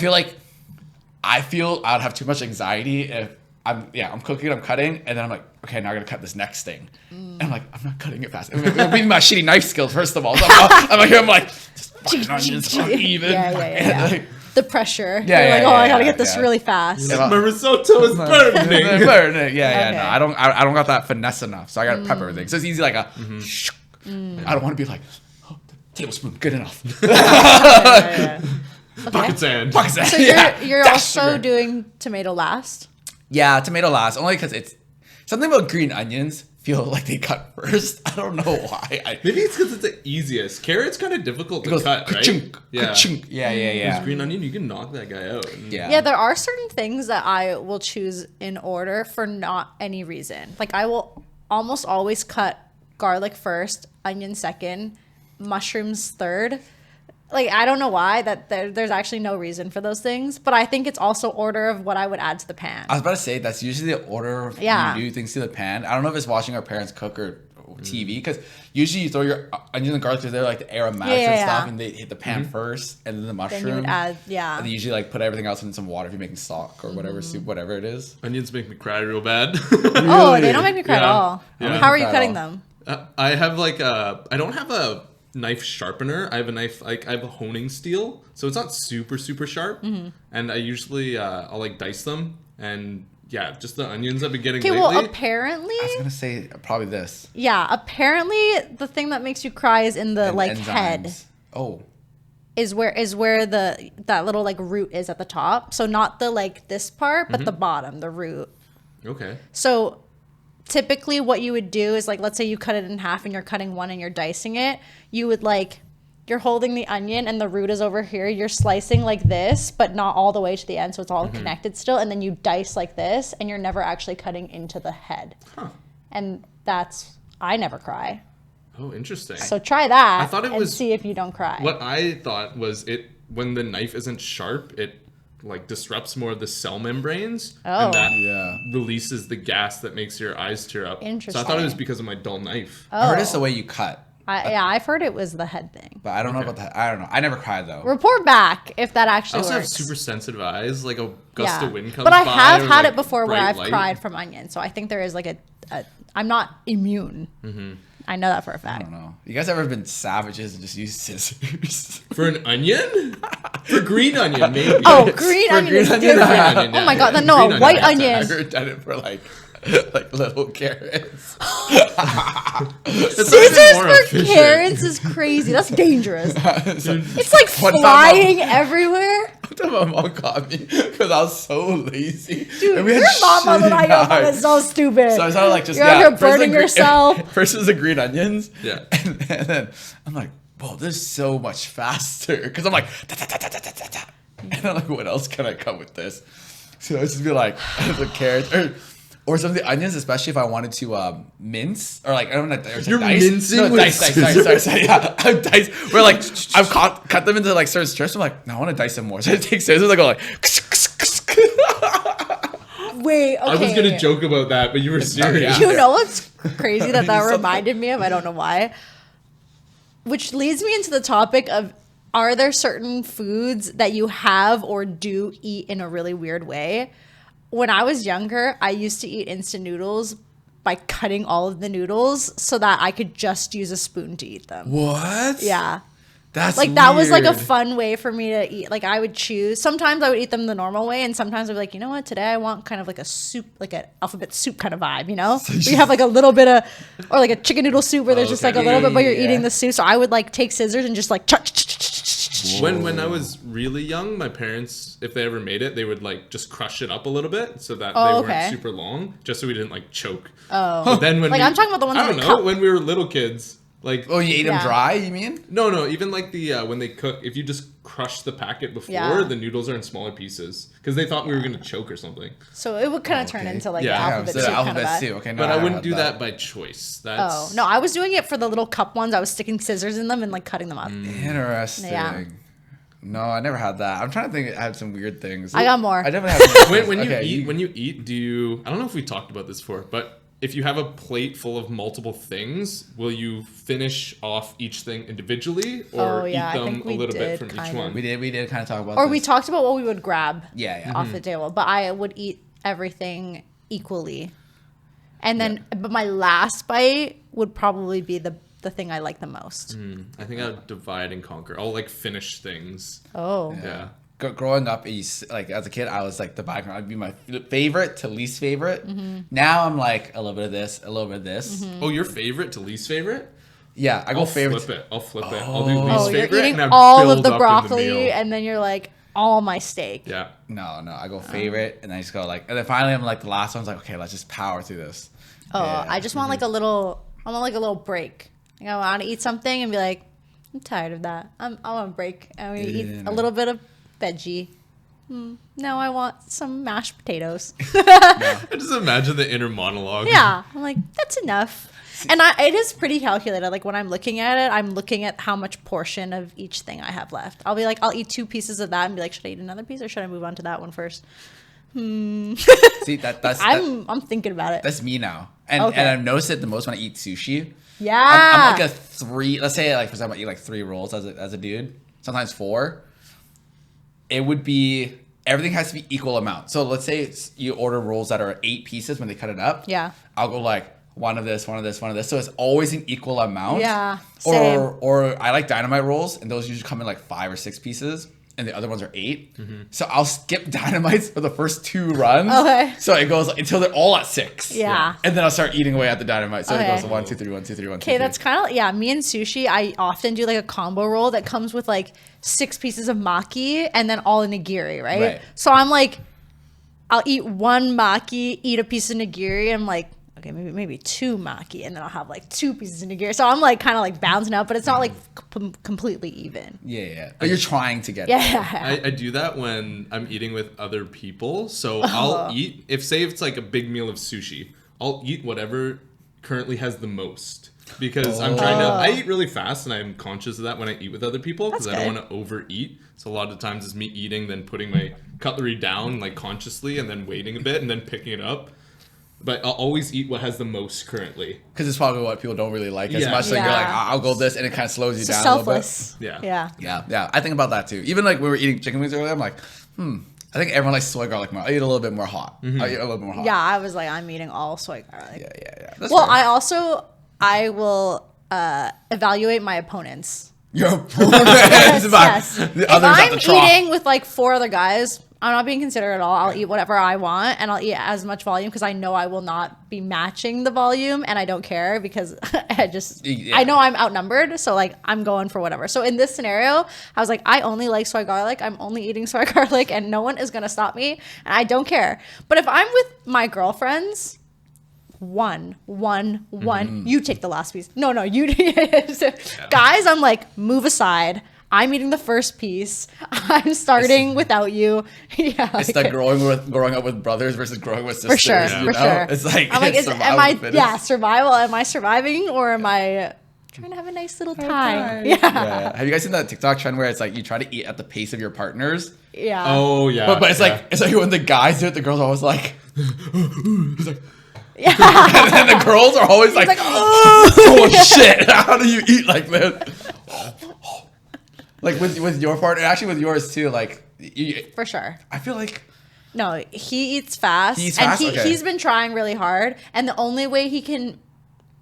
I feel I'd have too much anxiety if I'm cooking, I'm cutting, and then I'm like, okay, now I gotta cut this next thing. And I'm like, I'm not cutting it fast. I'm being my shitty knife skills, first of all. So I'm like, just fucking onions uneven. Yeah. The pressure. I gotta get this really fast. My risotto is burning. No, I don't got that finesse enough, so I gotta prep everything. So it's easy like I don't want to be like, tablespoon, good enough. Pocket sand. So you're also doing tomato last? Yeah, tomato last. Only because it's something about green onions feel like they cut first. I don't know why. Maybe it's because it's the easiest. Carrot's kind of difficult to cut, right? Yeah. Green onion, you can knock that guy out. Yeah, there are certain things that I will choose in order for not any reason. Like I will almost always cut garlic first, onion second, mushrooms third. Like, I don't know why, there's actually no reason for those things, but I think it's also order of what I would add to the pan. I was about to say, that's usually the order of you do things to the pan. I don't know if it's watching our parents cook or TV, because usually you throw your onions and garlic through there, like the aromatics and stuff, and they hit the pan first, and then the mushroom. Then you would add, and they usually like put everything else in some water if you're making stock or whatever, soup, whatever it is. Onions make me cry real bad. Oh, they don't make me cry at all. Yeah. How are you cutting them? I have like I don't have a knife sharpener. I have a knife, I have a honing steel, so it's not super sharp. And I usually I'll like dice them, and just the onions I've been getting lately. Well, apparently I was gonna say probably this. Yeah, apparently the thing that makes you cry is in the like enzymes. Head. Oh. Is where that little like root is at the top. So not the like this part, but the bottom, the root. Okay. So typically what you would do is like, let's say you cut it in half and you're cutting one and you're dicing it. You would like, you're holding the onion and the root is over here. You're slicing like this, but not all the way to the end. So it's all connected still. And then you dice like this and you're never actually cutting into the head. Huh. And I never cry. Oh, interesting. So try that. I thought it was, see if you don't cry. What I thought was when the knife isn't sharp, it like disrupts more of the cell membranes, and that releases the gas that makes your eyes tear up. Interesting. So I thought it was because of my dull knife. I heard it's the way you cut. I've heard it was the head thing. But I don't know about that. I don't know. I never cried though. Report back if that actually works. I also have super sensitive eyes. Like a gust of wind comes by. But I have had it before where I've cried from onions. So I think there is like I'm not immune. I know that for a fact. I don't know. You guys ever been savages and just use scissors? For an onion? For green onion, maybe. Oh, green onion is different. Oh my god, no, a white onion. I've never done it for like little carrots. Scissors for carrots is crazy. That's dangerous. It's like flying everywhere. My mom caught me because I was so lazy. Dude, your mom wasn't on your phone. It's so stupid. So I started like just you're out here burning yourself. First was the green onions. Yeah. And then I'm like, whoa, this is so much faster. Because I'm like, and I'm like, what else can I cut with this? So I just be like, the carrots or some of the onions, especially if I wanted to mince or like I don't know. You're mincing with dice. Yeah, I'm dice. Where like I've cut them into like certain strips. I'm like, no, I want to dice them more. So I take scissors. I go like. Wait, okay. I was gonna joke about that, but you were serious. You know what's crazy that reminded me of? I don't know why. Which leads me into the topic of: are there certain foods that you have or do eat in a really weird way? When I was younger, I used to eat instant noodles by cutting all of the noodles so that I could just use a spoon to eat them. What? Yeah. That's like, that was like a fun way for me to eat. Like, I would choose. Sometimes I would eat them the normal way, and sometimes I'd be like, you know what? Today I want kind of like a soup, like an alphabet soup kind of vibe, you know? So you have like a little bit of, or like a chicken noodle soup where there's just like a little bit, but you're eating the soup. So I would like take scissors and just like When I was really young, my parents, if they ever made it, they would like just crush it up a little bit so that they weren't super long, just so we didn't like choke. Oh. But then when I'm talking about the ones I don't know, when we were little kids. Like, you ate them dry, you mean? No, even like the when they cook, if you just crush the packet before, the noodles are in smaller pieces because they thought we were gonna choke or something. So it would kind of turn into like the alphabet soup. Okay, no, but I wouldn't do that by choice. That's... no, I was doing it for the little cup ones. I was sticking scissors in them and like cutting them up. Interesting. Yeah. No, I never had that. I'm trying to think. I had some weird things. I got more. I definitely had. When you eat, do you? I don't know if we talked about this before, but if you have a plate full of multiple things, will you finish off each thing individually or eat them a little bit from each one? We did kind of talk about this. Or we talked about what we would grab off the table. But I would eat everything equally. And then, but my last bite would probably be the thing I like the most. I think I would divide and conquer. I'll like finish things. Oh. Yeah. Growing up, like as a kid, I was like the background. I'd be my favorite to least favorite. Now I'm like a little bit of this, a little bit of this. Oh, your favorite to least favorite? Yeah, I go favorite. I'll flip it. I'll do least favorite. You're eating and all of the broccoli, and then you're like all my steak. Yeah. No, I go favorite, and then I just go like, and then finally I'm like the last one's like, okay, let's just power through this. I just want like a little. I want like a little break. Like, I want to eat something and be like, I'm tired of that. I want a break. And we eat a little bit of veggie. No, I want some mashed potatoes. I just imagine the inner monologue. Yeah, I'm like, that's enough. And it is pretty calculated. Like when I'm looking at it, I'm looking at how much portion of each thing I have left. I'll be like, I'll eat 2 pieces of that and be like, should I eat another piece or should I move on to that one first? See, I'm thinking about it. That's me now. And I've noticed it the most when I eat sushi. Yeah. I'm like a 3, let's say like for example I eat like 3 rolls as a dude, sometimes 4. It would be, everything has to be equal amount. So let's say you order rolls that are 8 pieces when they cut it up. Yeah. I'll go like one of this, one of this, one of this. So it's always an equal amount. Yeah. Same. Or I like dynamite rolls, and those usually come in like 5 or 6 pieces, and the other ones are 8. So I'll skip dynamites for the first 2 runs. Okay. So it goes until they're all at 6. Yeah. And then I'll start eating away at the dynamite. So it goes 1, 2, 3, 1, 2, 3, 1, 2, 3. Okay, that's kind of me and sushi. I often do like a combo roll that comes with like 6 pieces of maki and then all nigiri, right? So I'm like, I'll eat 1 maki, eat a piece of nigiri. I'm like, okay, maybe 2 maki, and then I'll have like 2 pieces of nigiri. So I'm like kind of like balancing out, but it's not like completely even. Yeah. But you're trying to get it. I do that when I'm eating with other people. So I'll eat, say it's like a big meal of sushi, I'll eat whatever currently has the most. Because I'm trying to, I eat really fast, and I'm conscious of that when I eat with other people because I don't want to overeat. So a lot of times it's me eating, then putting my cutlery down like consciously, and then waiting a bit, and then picking it up. But I'll always eat what has the most currently. Because it's probably what people don't really like as much. So you're like, I'll go this, and it kind of slows you down selfless. a little bit. Yeah. I think about that too. Even like we were eating chicken wings earlier, I'm like, I think everyone likes soy garlic more. I eat a little bit more hot. I eat a little bit more hot. Yeah, I was like, I'm eating all soy garlic. Yeah. That's fair. I will evaluate my opponents. Your opponents? Yes. If I'm eating with like 4 other guys, I'm not being considerate at all. I'll eat whatever I want, and I'll eat as much volume because I know I will not be matching the volume, and I don't care because I know I'm outnumbered, so like I'm going for whatever. So in this scenario, I was like, I only like soy garlic. I'm only eating soy garlic, and no one is gonna stop me, and I don't care. But if I'm with my girlfriends, one. You take the last piece. No, you. Guys, I'm like, move aside. I'm eating the first piece. I'm starting without you. Yeah, it's like growing up with brothers versus growing with sisters. For sure. It's like, I'm like, survival? Am I surviving, or am I trying to have a nice little time? Yeah. Have you guys seen that TikTok trend where it's like you try to eat at the pace of your partners? Yeah. Oh yeah. But it's like when the guys do it, the girls are always like, it's like. Yeah. And then the girls are always like oh shit, how do you eat like this? Like with your partner, actually with yours too, like for sure. I feel like no, he eats fast. He's been trying really hard, and the only way he can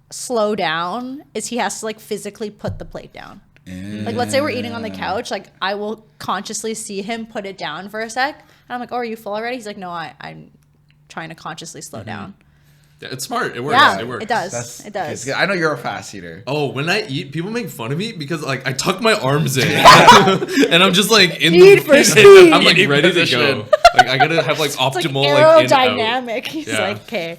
slow down is he has to like physically put the plate down. Like let's say we're eating on the couch, like I will consciously see him put it down for a sec, and I'm like, oh, are you full already? He's like, no, I'm trying to consciously slow down. It's smart. It works. Yeah, it works. it does. It does. I know you're a fast eater. Oh, when I eat, people make fun of me because like I tuck my arms in and I'm just like in Eat for speed. I'm like ready to go. Like I gotta have like optimal like like aerodynamic. He's like, okay.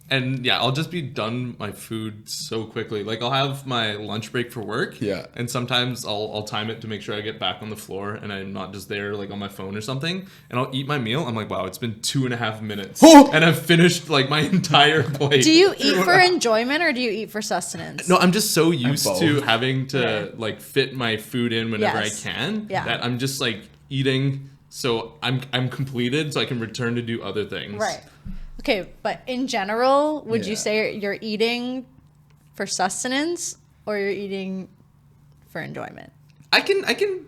And yeah, I'll just be done my food so quickly. Like I'll have my lunch break for work. Yeah. And sometimes I'll time it to make sure I get back on the floor and I'm not just there like on my phone or something. And I'll eat my meal. I'm like, wow, it's been 2.5 minutes. And I've finished like my entire plate. Do you eat for enjoyment or do you eat for sustenance? No, I'm just so used to having to like fit my food in whenever I can that I'm just like eating so I'm completed so I can return to do other things. Right. Okay, but in general, would you say you're eating for sustenance or you're eating for enjoyment? I can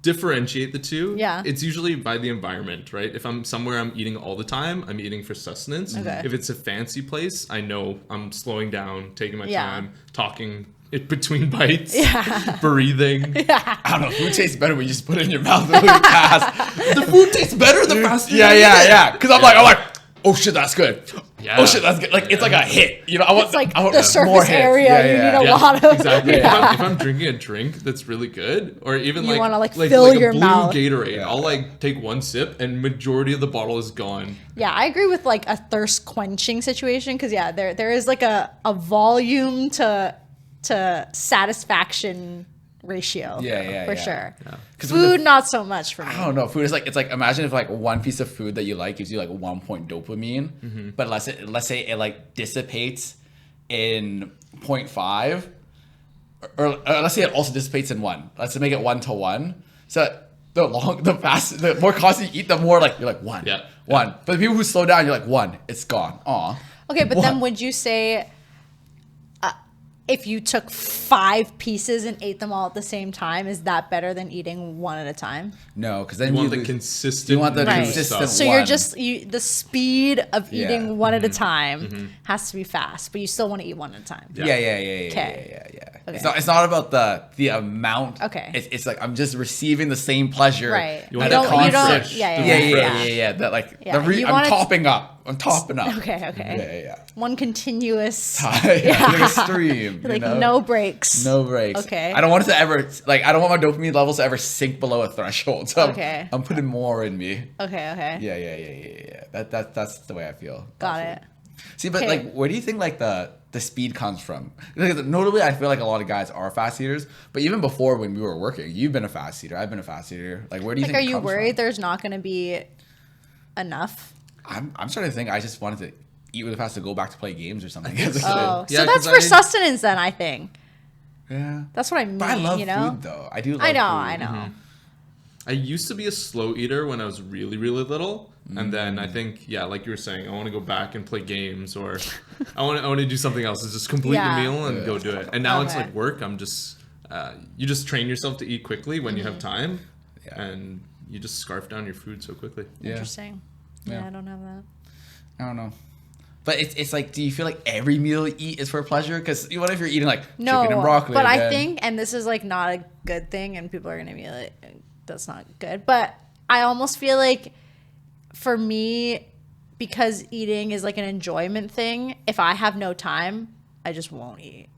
differentiate the two. Yeah. It's usually by the environment, right? If I'm somewhere I'm eating all the time, I'm eating for sustenance. Okay. If it's a fancy place, I know I'm slowing down, taking my time, talking it between bites, breathing. I don't know. Food tastes better when you just put it in your mouth really fast. The food tastes better the faster. Yeah. Because I'm like, oh shit, that's good. Yeah. Oh shit, that's good. Like it's like a hit. You know, I want the surface more hits. area. You need a lot of. Exactly. If I'm drinking a drink that's really good, or even you want to like fill fill like your a blue mouth. Gatorade, I'll like take one sip and majority of the bottle is gone. Yeah, I agree with like a thirst quenching situation because there is like a volume to satisfaction ratio. For sure. Yeah. Food, not so much for me. I don't know. Food is like, it's like, imagine if like one piece of food that you like gives you like 1 point dopamine, but let's say it like dissipates in 0.5, or let's say it also dissipates in 1. Let's make it 1-to-1. So the more constantly you eat, the more like you're like 1. Yeah. 1. But the people who slow down, you're like 1. It's gone. Aw. Okay, but then would you say if you took 5 pieces and ate them all at the same time, is that better than eating one at a time? No, because then you want the consistent. You want the consistent. So one. you're just the speed of eating one at a time has to be fast, but you still want to eat one at a time. Yeah. Okay. It's not about the amount. Okay. It's like I'm just receiving the same pleasure. Right. You want the Yeah. That like I'm topping up. Okay. Yeah. One continuous. Like a stream. Like no breaks. No breaks. Okay. I don't want it to ever I don't want my dopamine levels to ever sink below a threshold. So I'm putting more in me. Okay. Yeah. That's the way I feel. Got it. See, but like, where do you think like the speed comes from? Because notably, I feel like a lot of guys are fast eaters. But even before when we were working, you've been a fast eater. I've been a fast eater. Like, where do you think? Are you worried there's not going to be enough? I'm starting to think I just wanted to eat really fast to go back to play games or something. So that's for sustenance then, I think. Yeah. That's what I mean. But I love food though. I do love I know. food. I used to be a slow eater when I was really, really little. And then I think, like you were saying, I want to go back and play games, or I want to do something else. It's just complete the meal and go do it. And now it's like work. I'm just, you just train yourself to eat quickly when you have time, and you just scarf down your food so quickly. Interesting. Yeah, I don't have that. I don't know. But it's like, do you feel like every meal you eat is for pleasure? Because what if you're eating like chicken and broccoli? But I think, and this is like not a good thing, and people are going to be like, that's not good. But I almost feel like for me, because eating is like an enjoyment thing, if I have no time, I just won't eat.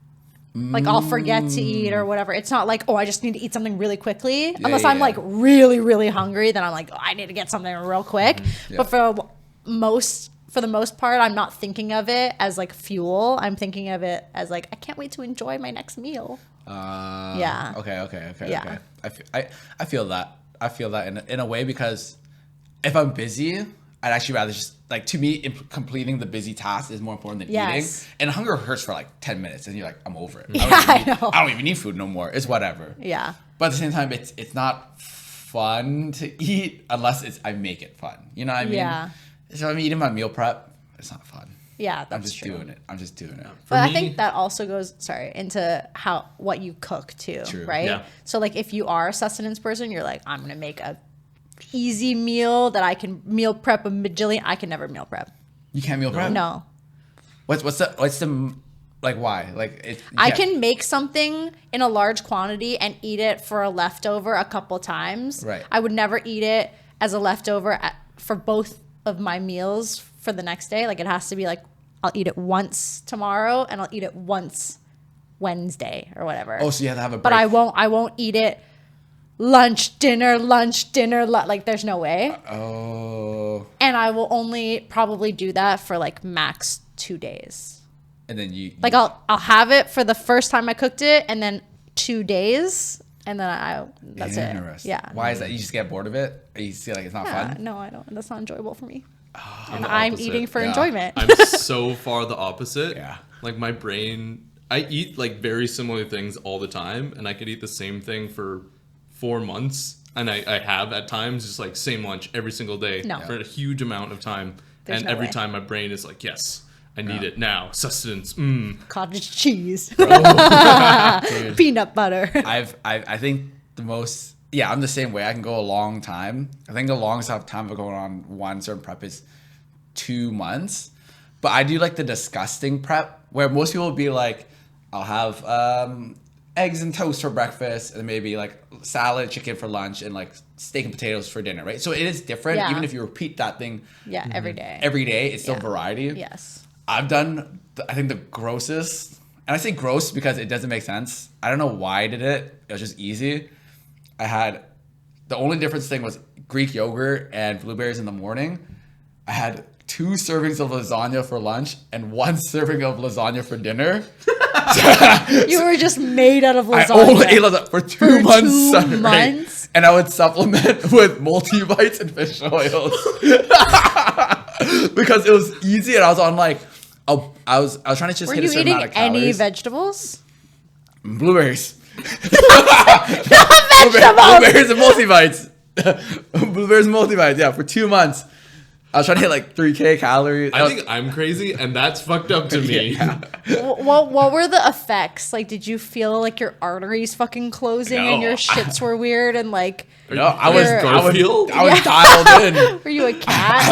Like I'll forget to eat or whatever. It's not like, I just need to eat something really quickly. Unless I'm like really, really hungry, then I'm like, I need to get something real quick. But for the most part, I'm not thinking of it as like fuel. I'm thinking of it as like, I can't wait to enjoy my next meal. Okay. Yeah. I feel that. I feel that in a way, because if I'm busy, I'd actually rather just, like, to me, completing the busy task is more important than eating. And hunger hurts for like 10 minutes and you're like, I'm over it. I don't even need food no more. It's whatever. Yeah. But at the same time, it's not fun to eat unless I make it fun. You know what I mean? Yeah. So I'm eating my meal prep. It's not fun. Yeah, that's true. I'm just doing it. But I think that also goes, into what you cook too, right? Yeah. So like if you are a sustenance person, you're like, I'm gonna make a easy meal that I can meal prep a bajillion. I can never meal prep. You can't meal prep? No. What's the like why? Like I can make something in a large quantity and eat it for a leftover a couple times. Right. I would never eat it as a leftover for both of my meals for the next day. Like it has to be like I'll eat it once tomorrow, and I'll eat it once Wednesday or whatever. Oh, so you have to have a break. But I won't eat it lunch, dinner, like there's no way. Oh. And I will only probably do that for like max 2 days. And then you like I'll have it for the first time I cooked it, and then 2 days, and then that's it. Yeah. Why is that? You just get bored of it? Or you feel like it's not fun? No, I don't. That's not enjoyable for me. And I'm eating for enjoyment. I'm so far the opposite. Yeah. Like my brain, I eat like very similar things all the time, and I could eat the same thing for 4 months, and I have at times just like same lunch every single day for a huge amount of time. There's and no every way. time my brain is like, yes, I need it now. Sustenance. Cottage cheese. Peanut butter. I think the most, I'm the same way. I can go a long time. I think the longest time of going on one certain prep is 2 months. But I do like the disgusting prep where most people will be like, I'll have eggs and toast for breakfast, and maybe like salad, chicken for lunch, and like steak and potatoes for dinner, right? So it is different. Yeah. Even if you repeat that thing Every day. every day, it's still variety. Yes. I've done, I think the grossest, and I say gross because it doesn't make sense. I don't know why I did it. It was just easy. The only difference thing was Greek yogurt and blueberries in the morning. I had 2 servings of lasagna for lunch and 1 serving of lasagna for dinner. You were just made out of lasagna. I only ate lasagna for 2 months. 2 months? And I would supplement with multivites and fish oils. Because it was easy, and I was on like, I was trying to just hit a certain amount of calories. Were you eating any vegetables? Blueberries. Vegetables! Blueberries and multivites. Blueberries and multivites, yeah, for 2 months. I was trying to hit like 3K calories. I think I'm crazy, and that's fucked up to me. Yeah. What were the effects? Like, did you feel like your arteries fucking closing and your shits were weird and like? No, I was Garfield? I was dialed in. Were you a cat?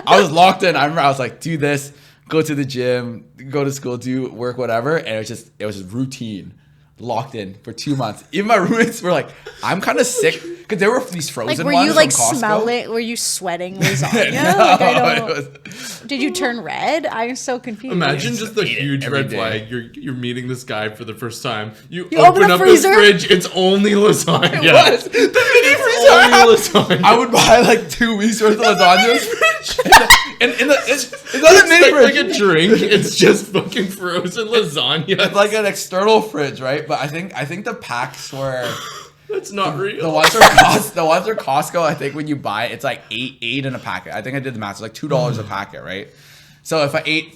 I was locked in. I remember I was like, do this, go to the gym, go to school, do work, whatever, and it was just routine. Locked in for 2 months. Even my roommates were like, I'm kind of sick because there were these frozen were ones you like from Costco. smelling? Were you sweating lasagna? No, like, I don't. Did you turn red? I'm so confused. Imagine just the eat it huge every red day. flag. You're meeting this guy for the first time. You open open the up freezer? this fridge. It's only lasagna. It was. The mini freezer. Only lasagna. I would buy like 2 weeks worth of lasagna. It's not a mini Like fridge. a drink. It's just fucking frozen lasagna. It's like an external fridge, right? But I think the packs were That's not real. the ones are Costco. I think when you buy it, it's like eight in a packet. I think I did the math. It's like $2 a packet, right? So if I ate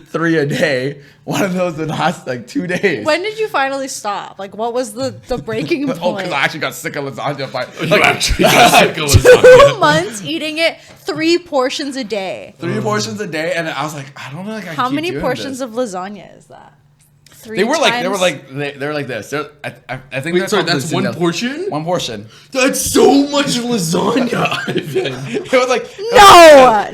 3 a day, one of those would last like 2 days. When did you finally stop? Like, what was the breaking point? Oh, because I actually got sick of lasagna. You actually got sick of lasagna. 2 months eating it 3 portions a day. 3 portions a day, and I was like, I don't know, like I How keep many doing portions this. of lasagna is that? 3 They were times? like this. I think Wait, they're sorry, called that's one Zenelli. portion? One portion. That's so much lasagna, Ivan. It was like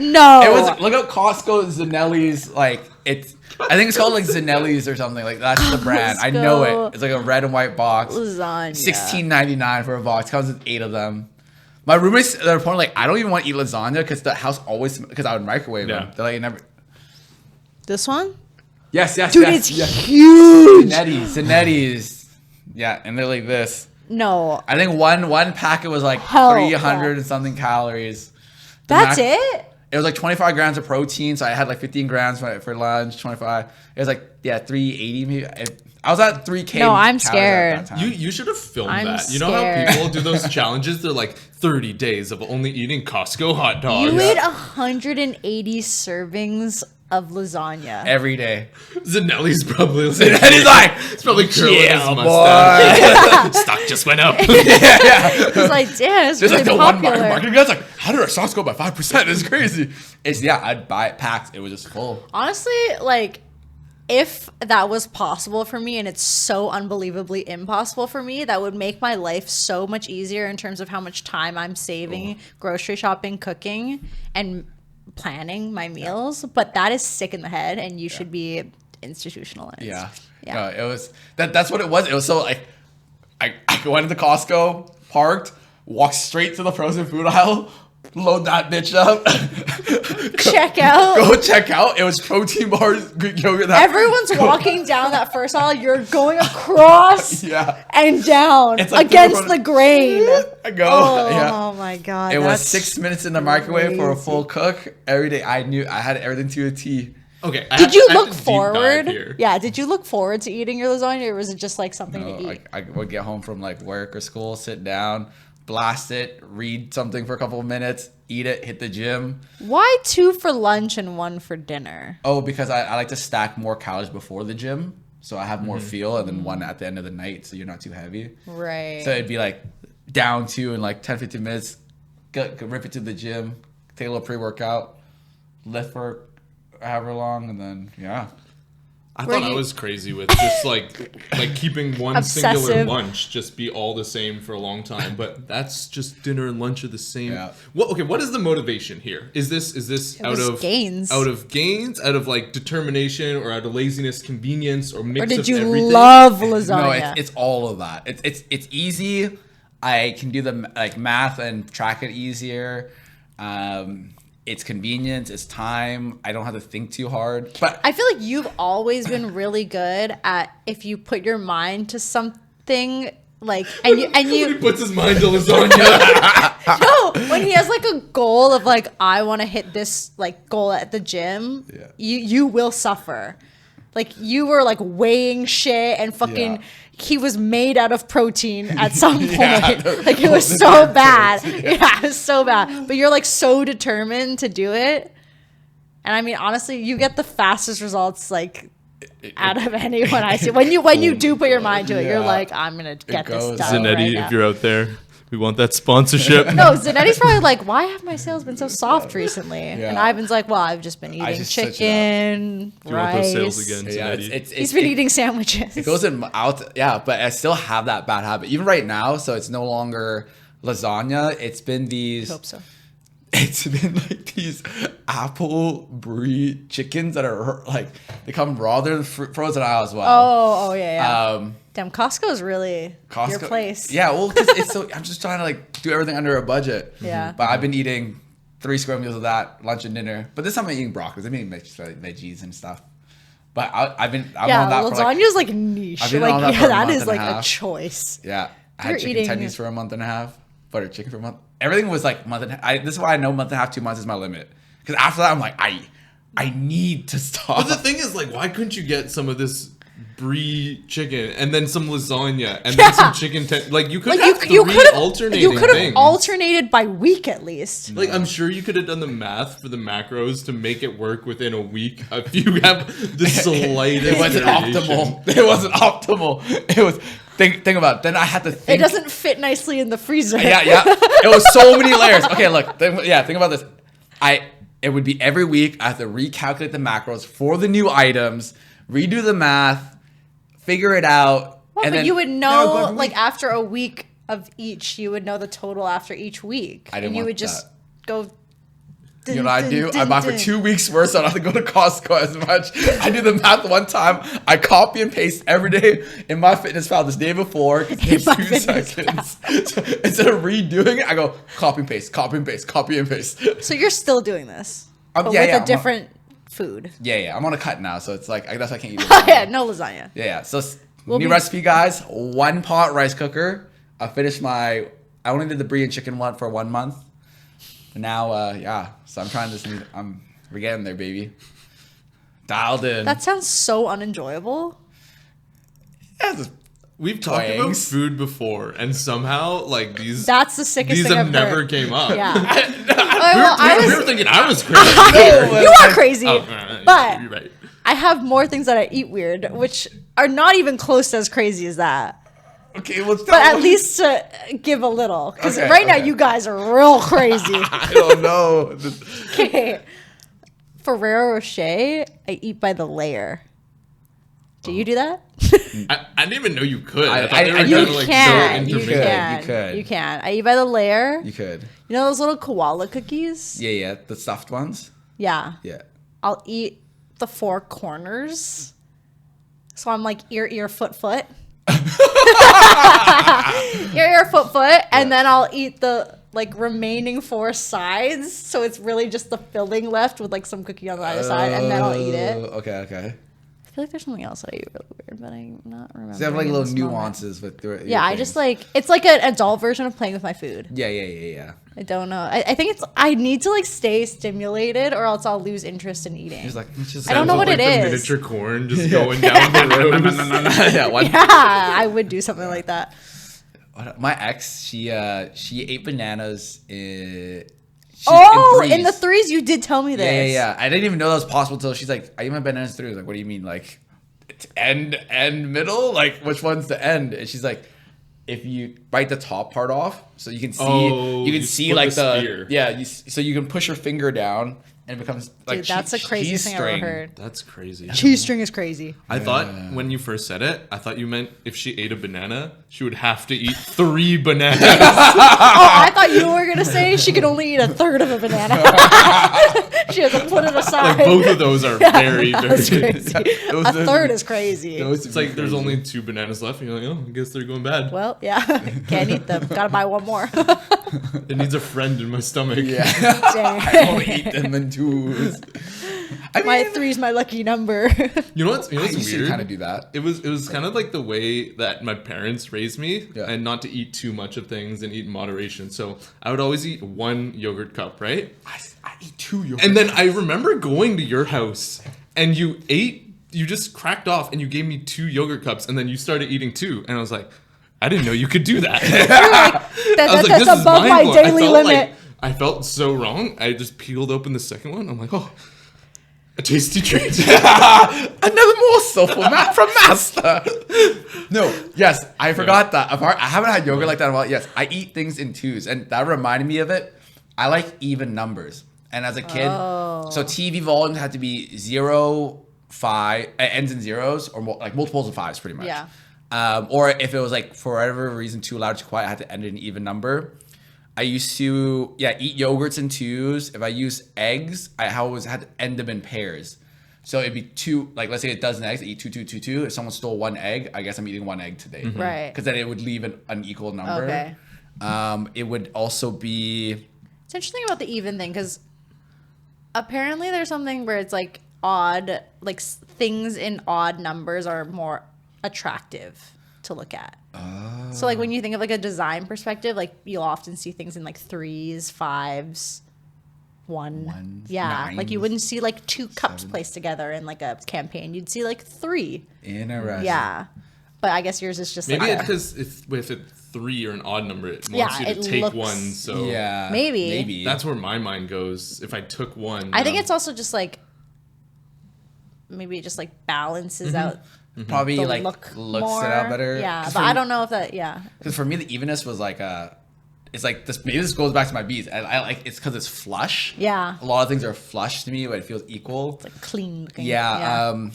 No. It was look up Costco Zenelli's like it's. I think it's called like Zenelli's or something like that's the brand. I know it. It's like a red and white box. lasagna. $16.99 for a box. Comes with 8 of them. My roommates, they're point like I don't even want to eat lasagna because the house always because I would microwave them. They're like never. This one? Yes, Dude, yes, it's yes. huge. Zanetti's. Yeah, and they're like this. No. I think one packet was like Hell 300 and something calories. That's it? It was like 25 grams of protein, so I had like 15 grams for lunch, 25. It was like 380 maybe. I was at 3K. No, I'm calories at scared. that time. You should have filmed I'm that. You know scared. how people do those challenges? They're like 30 days of only eating Costco hot dogs. You ate 180 servings of lasagna. Every day. Zanelli's probably like, Zanelli's like, it's probably curling yeah, his boy. mustache. Stock just went up. It's like, damn, it's Just really like the popular. one marketing guy's like, how did our stocks go by 5%? It's crazy. I'd buy it packed. It was just full. Honestly, like, if that was possible for me, and it's so unbelievably impossible for me, that would make my life so much easier in terms of how much time I'm saving grocery shopping, cooking, and planning my meals. But that is sick in the head, and you should be institutionalized. Yeah. Yeah. No, it was that's what it was. It was so like I went into Costco, parked, walked straight to the frozen food aisle, load that bitch up. Check out. Go check out. It was protein bars, Greek yogurt. Everyone's walking down that first aisle. You're going across and down it's like against the grain. I go. Oh my God. It was 6 minutes in the microwave for a full cook. Every day I knew I had everything to a T. Okay. Did you look forward? Yeah. Did you look forward to eating your lasagna, or was it just like something to eat? I would get home from like work or school, sit down, blast it, read something for a couple of minutes, eat it, hit the gym. Why 2 for lunch and 1 for dinner? Oh, because I like to stack more calories before the gym, so I have more fuel, and then 1 at the end of the night, so you're not too heavy. Right. So it'd be like down 2 in like 10, 15 minutes, rip it to the gym, take a little pre-workout, lift for however long, and then I thought I was crazy with just like keeping one singular lunch just be all the same for a long time, but that's just dinner and lunch are the same. What is the motivation here? Is this out of gains, out of like determination, or out of laziness, convenience, or mix of everything? Or did you love lasagna? No, it's all of that. It's easy. I can do the like math and track it easier. It's convenience, it's time. I don't have to think too hard. But I feel like you've always been really good at, if you put your mind to something, like and you when he puts his mind to lasagna. No, when he has like a goal of like, I want to hit this like goal at the gym, you will suffer. Like you were like weighing shit and fucking he was made out of protein at some point. Like it was so bad. Yeah, it was so bad. But you're like so determined to do it. And I mean, honestly, you get the fastest results like out of anyone I see. When you do put your mind to it, you're like, I'm gonna get this done. Zanetti, if you're out there, we want that sponsorship. No, Zanetti's probably like, why have my sales been so soft recently? And Ivan's like, well, I've just been eating chicken, rice. Do you want those sales again, Zanetti? He's been eating sandwiches. It goes out, but I still have that bad habit. Even right now, so it's no longer lasagna. It's been these... I hope so. It's been like these apple brie chickens that are like, they come raw. They're the frozen aisle as well. Oh, yeah. Damn, Costco is really your place. Yeah, well, because it's so, I'm just trying to like do everything under a budget. Yeah. But I've been eating 3 square meals of that, lunch and dinner. But this time I'm eating broccoli. I'm eating veggies and stuff. But I'm on that for like... lasagna's like niche. I've been on that for a month is and like a half. a choice. Yeah. I had chicken tendies for a month and a half. Butter chicken for a month. Everything was like month and a half. This is why I know month and a half, 2 months is my limit. Because after that, I'm like, I need to stop. But the thing is, like, why couldn't you get some of this brie chicken and then some lasagna and then some chicken like you could have alternating you could have things. Alternated by week at least. Like I'm sure you could have done the math for the macros to make it work within a week if you have the slightest it wasn't optimal. It was think about it. Then I had to think. It doesn't fit nicely in the freezer. Yeah it was so many layers. Okay, look, think about this. It would be every week I have to recalculate the macros for the new items, redo the math, figure it out. Well, and but then, you would know, like after a week of each, you would know the total after each week. I didn't and you want would just go. You know what I do? I buy for 2 weeks worth, so I don't have to go to Costco as much. I do the math one time. I copy and paste every day in MyFitnessPal this day before. It takes 2 seconds. So instead of redoing it, I go copy and paste, copy and paste, copy and paste. So you're still doing this, but with a different food. Yeah. I'm on a cut now, so it's like I guess I can't eat lasagna. Yeah, no lasagna. Yeah. So new recipe, guys. 1 pot rice cooker. I finished I only did the brie and chicken one for 1 month. Now, so I'm trying this new, we're getting there, baby. Dialed in. That sounds so unenjoyable. Yeah, we've talked about food before, and somehow, like, that's the sickest thing have never came up. Yeah. We were thinking I was crazy. You are crazy. But you're right. I have more things that I eat weird, which are not even close to as crazy as that. Okay, well, but at least to give a little, because now you guys are real crazy. I don't know. Okay, Ferrero Rocher, I eat by the layer. Do you do that? I didn't even know you could. You can. I eat by the layer. You could. You know those little koala cookies? Yeah, the stuffed ones. Yeah. Yeah. I'll eat the 4 corners. So I'm like ear, foot. ear, foot, and then I'll eat the like remaining 4 sides, so it's really just the filling left with like some cookie on the other side, and then I'll eat it. Okay. I feel like there's something else that I eat really weird, but I'm not remembering. So you have like little nuances with your I just like, it's like an adult version of playing with my food. Yeah. I don't know. I think I need to like stay stimulated or else I'll lose interest in eating. He's like, I don't know what it is. Miniature corn just going down the road. Yeah, I would do something like that. My ex, she ate bananas in the threes, you did tell me this. Yeah. I didn't even know that was possible until she's like, I eat my bananas in threes. Like, what do you mean? Like, it's end, middle? Like, which one's the end? And she's like, if you bite the top part off, so you can see, like so you can push your finger down and it becomes like, dude, that's the craziest thing I've ever heard. That's crazy. Cheese string is crazy. I thought when you first said it, I thought you meant if she ate a banana, she would have to eat 3 bananas. I thought you were gonna say she could only eat a third of a banana. She has to put it aside. Like both of those are very, very crazy. A third is crazy. It's like there's only 2 bananas left, and you're like, oh, I guess they're going bad. Well, yeah, can't eat them. Gotta buy one more. It needs a friend in my stomach. Yeah, dang. I only eat them in 2s. My 3 is my lucky number. You know what's weird? Kind of do that. It was kind of like the way that my parents raised me, Yeah. and not to eat too much of things and eat in moderation. So I would always eat 1 yogurt cup, right? I eat 2 yogurt And then cups. I remember going to your house, and you just cracked off, and you gave me 2 yogurt cups, and then you started eating 2, and I was like, I didn't know you could do that. That's above my daily limit. I felt so wrong. I just peeled open the second one. I'm like, oh, a tasty treat. Another morsel from Master. No, yes, I forgot that. I haven't had yogurt like that in a while. Yes, I eat things in 2s, and that reminded me of it. I like even numbers. And as a kid, so TV volume had to be 0, 5, ends in zeros, or like multiples of 5s pretty much. Yeah. Or if it was like, for whatever reason, too loud or too quiet, I had to end in an even number. I used to, eat yogurts in 2s. If I use eggs, I always had to end them in pairs. So it'd be 2, like let's say a dozen eggs, I eat 2, 2, 2, 2. If someone stole 1 egg, I guess I'm eating 1 egg today. Mm-hmm. Right. Because then it would leave an unequal number. Okay. It would also be... It's interesting about the even thing, because apparently there's something where it's like odd, like things in odd numbers are more attractive to look at. So like when you think of like a design perspective, like you'll often see things in like 3s, 5s, 1. Ones, yeah, 9s, like you wouldn't see like 2 cups placed together in like a campaign. You'd see like 3. Interesting. Yeah, but I guess yours is just Maybe like it's because if it 3 or an odd number, it wants you to take looks, 1. So Yeah. Maybe. that's where my mind goes. If I took 1, I think it's also just like maybe it just like balances out. Probably The like looks it out better. Yeah, but I don't know if that. Yeah, Because for me, the evenness was like it's like this. Maybe this goes back to my beats, and I like it's because it's flush. Yeah. A lot of things are flush to me, but it feels equal. it's like clean looking. Yeah.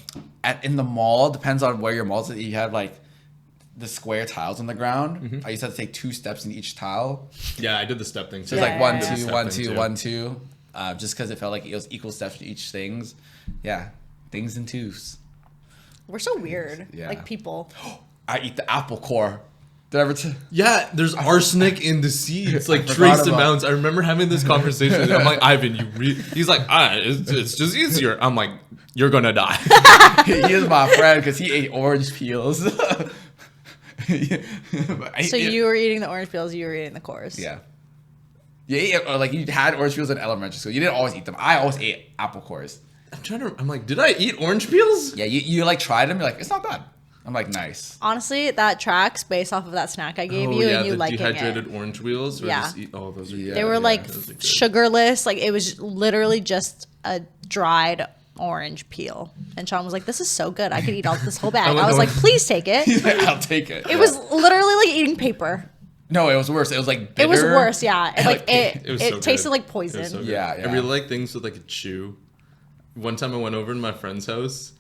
In the mall, depends on where your mall's at. You have like the square tiles on the ground. I used to have to take 2 steps in each tile. Yeah, I did the step thing. So too. it's like 1, Yeah. 2, Yeah. 1, Step 2, thing 1, 2. Just because it felt like it was equal steps to each things. Yeah. Things in 2s. We're so weird. Yeah. Like people. I eat the apple core. Did I ever Yeah, there's arsenic in the seeds, like forgot trace about- amounts. I remember having this conversation with him. I'm like, Ivan, he's like, it's just easier. I'm like, you're gonna die. He is my friend because he ate orange peels. So you were eating the orange peels. You were eating the cores. Yeah. Like you had orange peels in elementary school. You didn't always eat them. I always ate apple cores. I'm like, did I eat orange peels? Yeah, you like tried them. You're like, it's not bad. I'm like, nice. Honestly, that tracks based off of that snack I gave you, and you the liking dehydrated it. orange wheels. Or Yeah. just eat, those are good. They were like those are good. sugarless. Like it was literally just a dried orange peel. And Sean was like, "This is so good. I could eat all this whole bag." I was like, "Please take it." He's like, I'll take it. It was literally like eating paper. No, it was worse. It was like bitter. It was worse, yeah. And like It was so it tasted good. like It was poison. so good. Yeah. I really like things with like a chew. One time I went over to my friend's house,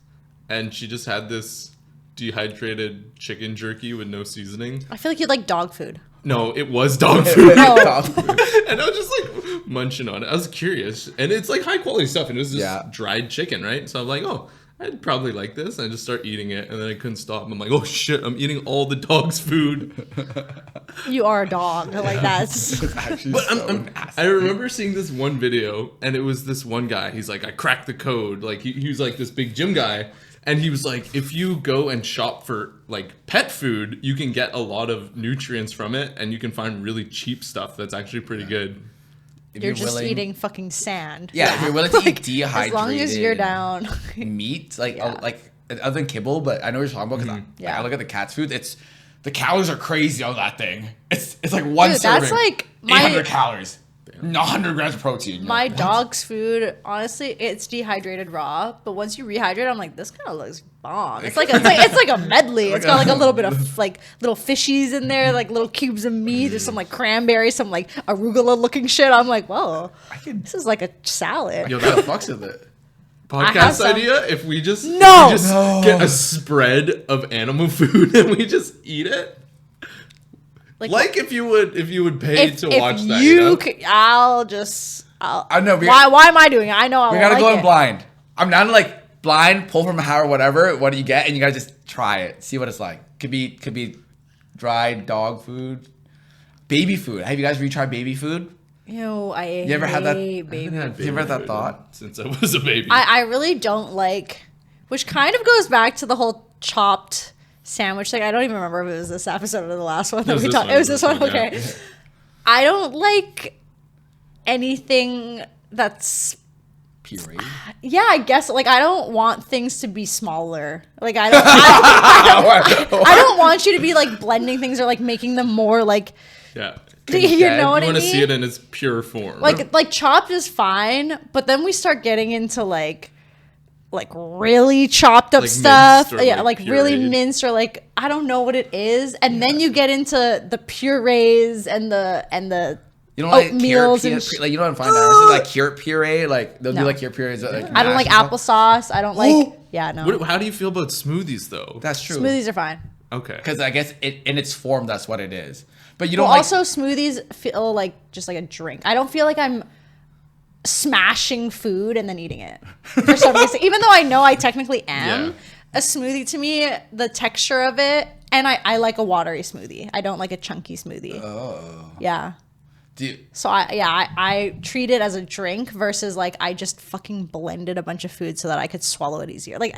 and she just had this dehydrated chicken jerky with no seasoning. I feel like you like dog food. No, it was dog food. No. And I was just like munching on it. I was curious. And it's like high quality stuff. And it was just dried chicken, right? So I'm like, oh, I'd probably like this. And I just start eating it, and then I couldn't stop. I'm like, oh shit, I'm eating all the dog's food. You are a dog. Like that's Actually But nasty. I remember seeing this one video, and it was this one guy. He's like, I cracked the code. Like he was like this big gym guy, and he was like, if you go and shop for like pet food, you can get a lot of nutrients from it, and you can find really cheap stuff that's actually pretty good. you're just eating fucking sand. Yeah, if you're willing to eat dehydrated. As long as you're down. Meat, like other than kibble, but I know what you're talking about because I look at the cat's food. The calories are crazy on that thing. It's like one serving. That's like 800 calories. 100 grams of protein. My dog's food, honestly, it's dehydrated raw, but once you rehydrate, I'm like, this kind of looks bomb. It's like a medley. It's got like a little bit of like little fishies in there, like little cubes of meat. There's some like cranberries, some like arugula looking shit. I'm like, whoa, this is like a salad. Yo, that fucks with it. Podcast idea: if we just get a spread of animal food and we just eat it. Like if you would pay to watch that. I know. Why am I doing it? I know. We gotta go in blind. I'm down to like blind, pull from a hat or whatever. What do you get? And you gotta just try it, see what it's like. Could be dried dog food, baby food. Have you guys retried baby food? Ew, I you ever had that? Baby. You ever had that thought? Since I was a baby, I really don't like, which kind of goes back to the whole chopped sandwich thing. I don't even remember if it was this episode or the last one that we talked. It was this one. Okay. Yeah. I don't like anything that's puree. Yeah, I guess. Like, I don't want things to be smaller. Like, I don't want you to be like blending things or like making them more like. Yeah. You know what I mean? You want to see it in its pure form. Like chopped is fine, but then we start getting into like really chopped up like stuff. Yeah, like pureed. Really minced or like I don't know what it is. And then you get into the purees and the you know, like oatmeals and like you know what I'm finding out? Like carrot puree, like they'll do like carrot purees. Like I don't like applesauce. I don't like. Yeah, no. How do you feel about smoothies though? That's true. Smoothies are fine. Okay. Because I guess in its form, that's what it is. But you don't also smoothies feel like just like a drink. I don't feel like I'm smashing food and then eating it for some reason. Even though I know I technically am, a smoothie to me, the texture of it, and I like a watery smoothie. I don't like a chunky smoothie. Oh. Yeah. So I treat it as a drink versus like I just fucking blended a bunch of food so that I could swallow it easier. Like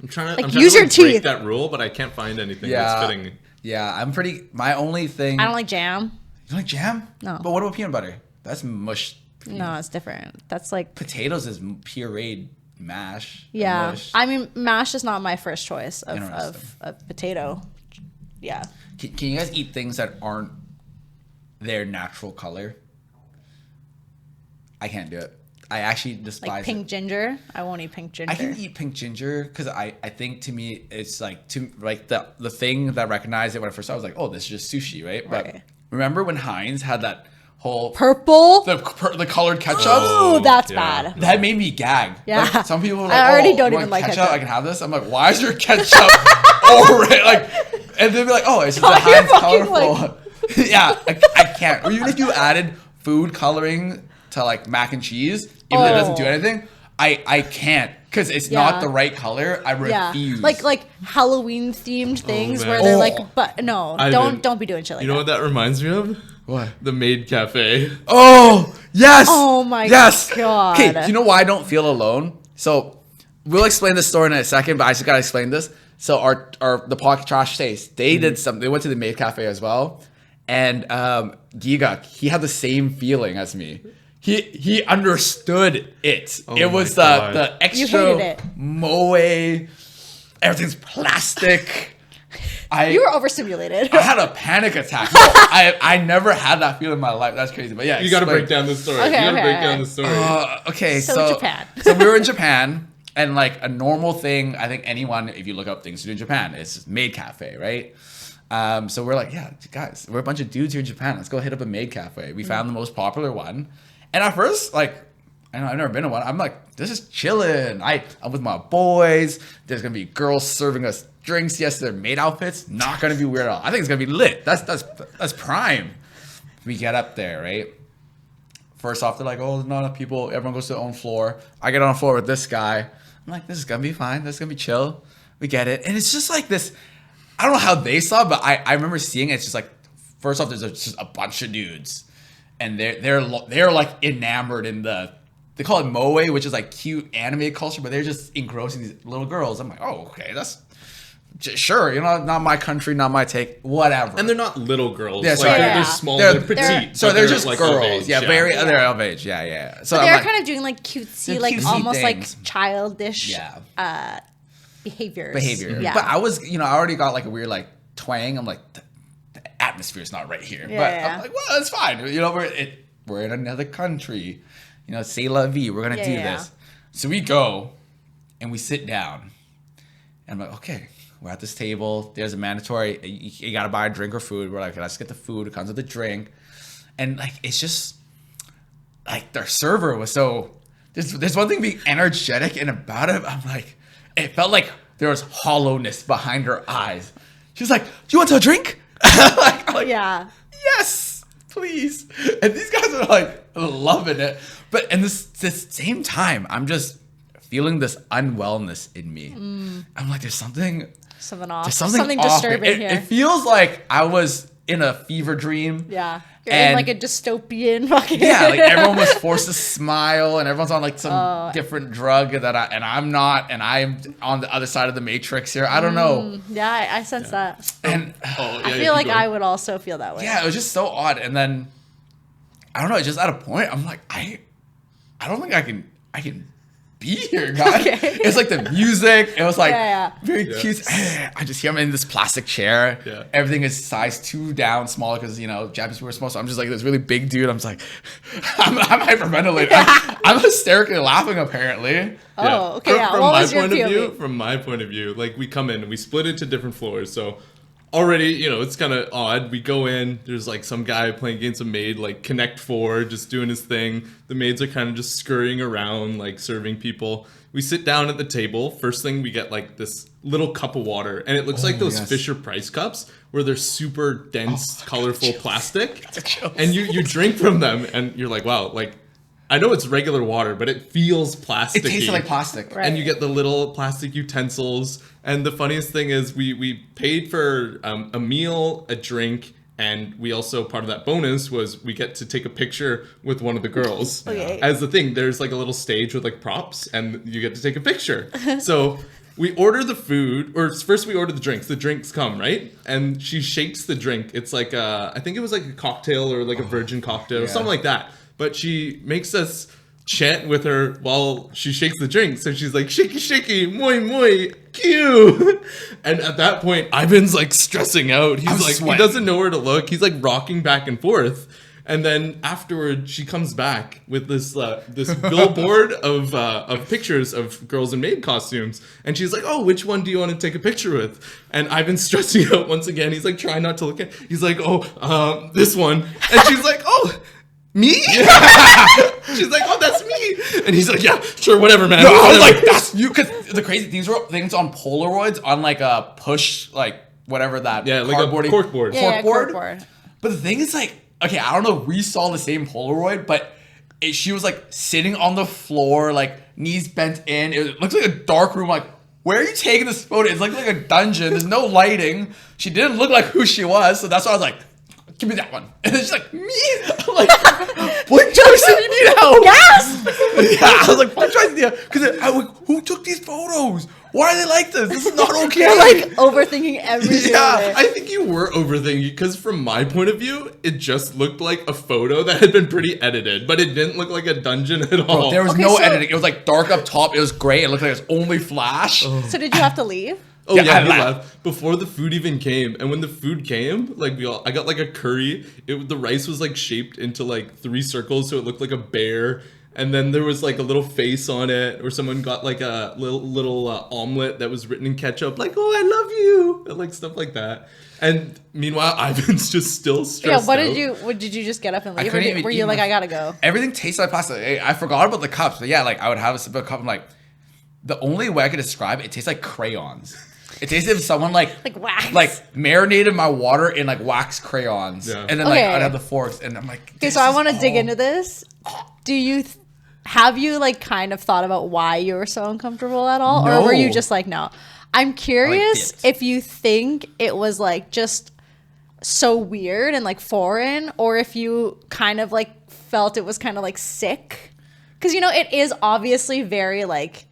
I'm trying to use your teeth. Break that rule, but I can't find anything that's fitting. Yeah, my only thing. I don't like jam. You don't like jam? No. But what about peanut butter? That's mush. No, it's different. That's like potatoes is pureed mash. Yeah, mush. I mean mash is not my first choice of potato. Yeah. Can you guys eat things that aren't their natural color? I can't do it. I actually despise like pink ginger. I won't eat pink ginger. I can eat pink ginger because I think to me it's like the thing that I recognized it when I first saw it, I was like, oh, this is just sushi, right? But remember when Heinz had that whole purple the colored ketchup? Oh, that's bad. That made me gag. Yeah. Like, some people were like, I already don't even like ketchup. I can have this. I'm like, why is your ketchup orange? Like, and they'd be like, oh, it's just a Heinz colorful. Yeah, I can't. Or even if you added food coloring to like mac and cheese, even though it doesn't do anything, I can't because it's not the right color. I refuse. Like Halloween themed things where they're like, but no, don't be doing shit like that. You know what that reminds me of? What? The Maid Cafe. Oh yes. Oh my god. Okay, do you know why I don't feel alone? So we'll explain this story in a second, but I just gotta explain this. So the Pocket Trash Taste, they did something. They went to the Maid Cafe as well, and Giga, he had the same feeling as me. He understood it. Oh it was the extra moe. Everything's plastic. You were overstimulated. I had a panic attack. No, I never had that feeling in my life. That's crazy. But yeah, you got to break down the story. Okay, so Japan. So we were in Japan, and like a normal thing, I think anyone, if you look up things to do in Japan, it's Maid Cafe, right? So we're like, yeah, guys, we're a bunch of dudes here in Japan. Let's go hit up a Maid Cafe. We found the most popular one. And at first, like, I know I've never been to one. I'm like, this is chilling. I'm with my boys. There's gonna be girls serving us drinks. Yes, they're maid outfits. Not gonna be weird at all. I think it's gonna be lit. That's prime. We get up there, right? First off, they're like, oh, there's not enough people. Everyone goes to their own floor. I get on the floor with this guy. I'm like, this is gonna be fine. This is gonna be chill. We get it. And it's just like this. I don't know how they saw it, but I remember seeing it. It's just like, first off, there's just a bunch of dudes, and they're like enamored in they call it moe, which is like cute anime culture, but they're just engrossing these little girls. I'm like, oh, okay, that's sure, not my country, not my take, whatever. And they're not little girls. Yeah, they're small, they're petite. So they're just like girls. They're of age. Yeah. So they're kind of doing like cutesy, like almost things. like childish behaviors. Yeah. But I was, I already got like a weird like twang. I'm like, the atmosphere's not right here. I'm like, well, it's fine. We're in another country. C'est la vie. We're gonna do this. So we go, and we sit down, and I'm like, okay, we're at this table. There's a mandatory. You gotta buy a drink or food. We're like, let's get the food. It comes with the drink, and like it's just like their server was so. There's one thing being energetic, and about it, I'm like, it felt like there was hollowness behind her eyes. She was like, do you want a drink? I'm like, yeah. Yes, please. And these guys are like loving it. But in this same time, I'm just feeling this unwellness in me. I'm like, there's something off. There's something disturbing here. It feels like I was in a fever dream. Yeah. You're in like a dystopian fucking. Yeah, like everyone was forced to smile, and everyone's on like some different drug I'm not, and I'm on the other side of the matrix here. I don't know. Yeah, I sense that. And I feel like I would also feel that way. Yeah, it was just so odd. And then I don't know, just at a point, I'm like, I don't think I can be here, guys. Okay. It's like the music. It was like very cute. I just hear him in this plastic chair. Yeah. Everything is size 2 down, smaller because Japanese people are small. So I'm just like this really big dude. I'm just like, I'm hyperventilating. I'm hysterically laughing apparently. Oh, okay. From my point of view, like we come in and we split into different floors. So already, it's kind of odd. We go in, there's like some guy playing against a maid, like Connect 4, just doing his thing. The maids are kind of just scurrying around, like serving people. We sit down at the table. First thing, we get like this little cup of water, and it looks like those Fisher Price cups where they're super dense, colorful plastic. And you drink from them, and you're like, wow, like I know it's regular water, but it feels plasticky. It tastes like plastic. Right. And you get the little plastic utensils. And the funniest thing is we paid for a meal, a drink, and we also, part of that bonus was we get to take a picture with one of the girls. Okay. As the thing, there's like a little stage with like props, and you get to take a picture. So we order the food, or first we order the drinks. The drinks come, right? And she shakes the drink. It's like I think it was like a cocktail or like a virgin cocktail or something like that. But she makes us chant with her while she shakes the drink. So she's like, shaky, shaky, moi, moi, cue. And at that point, Ivan's like stressing out. He's like, sweating. He doesn't know where to look. He's like rocking back and forth. And then afterward, she comes back with this billboard of pictures of girls in maid costumes. And she's like, oh, which one do you want to take a picture with? And Ivan's stressing out once again. He's like, trying not to look at it. He's like, oh, this one. And she's like, oh, me? She's like, oh, that's me. And he's like, yeah, sure, whatever, man. No, I was like, that's you. Because the crazy things were things on Polaroids on like a push, like whatever that. Yeah, like a corkboard. Corkboard. But the thing is, like, okay, I don't know if we saw the same Polaroid, but she was like sitting on the floor, like knees bent in. It looks like a dark room. Like, where are you taking this photo? It's like a dungeon. There's no lighting. She didn't look like who she was. So that's why I was like, give me that one. And then she's like, me? I'm like, what choice do you need help? Yes! Yeah, I was like, what choice do you need? Because I was like, who took these photos? Why are they like this? This is not okay. You're like overthinking everything. Yeah, I think you were overthinking because from my point of view, it just looked like a photo that had been pretty edited, but it didn't look like a dungeon at all. Bro, there was no editing. It was like dark up top. It was great. It looked like it was only flash. So did you have to leave? Oh yeah, we left before the food even came. And when the food came, like I got like a curry. The rice was like shaped into like 3 circles, so it looked like a bear. And then there was like a little face on it, or someone got like a little omelet that was written in ketchup, like, oh, I love you, and like stuff like that. And meanwhile, Ivan's just still stressed out. Did you just get up and leave? Were you like, I gotta go? Everything tastes like pasta. I forgot about the cups, but yeah, like I would have a sip of a cup. I'm like, the only way I could describe it tastes like crayons. It tastes as if someone like wax, like marinated my water in like wax crayons, and then like I'd have the forks, and I'm like, okay, so I want to dig into this. Do you have you like kind of thought about why you were so uncomfortable at all? No. Or were you just like, no? I'm curious if you think it was like just so weird and like foreign, or if you kind of like felt it was kind of like sick. Because, you know, it is obviously very like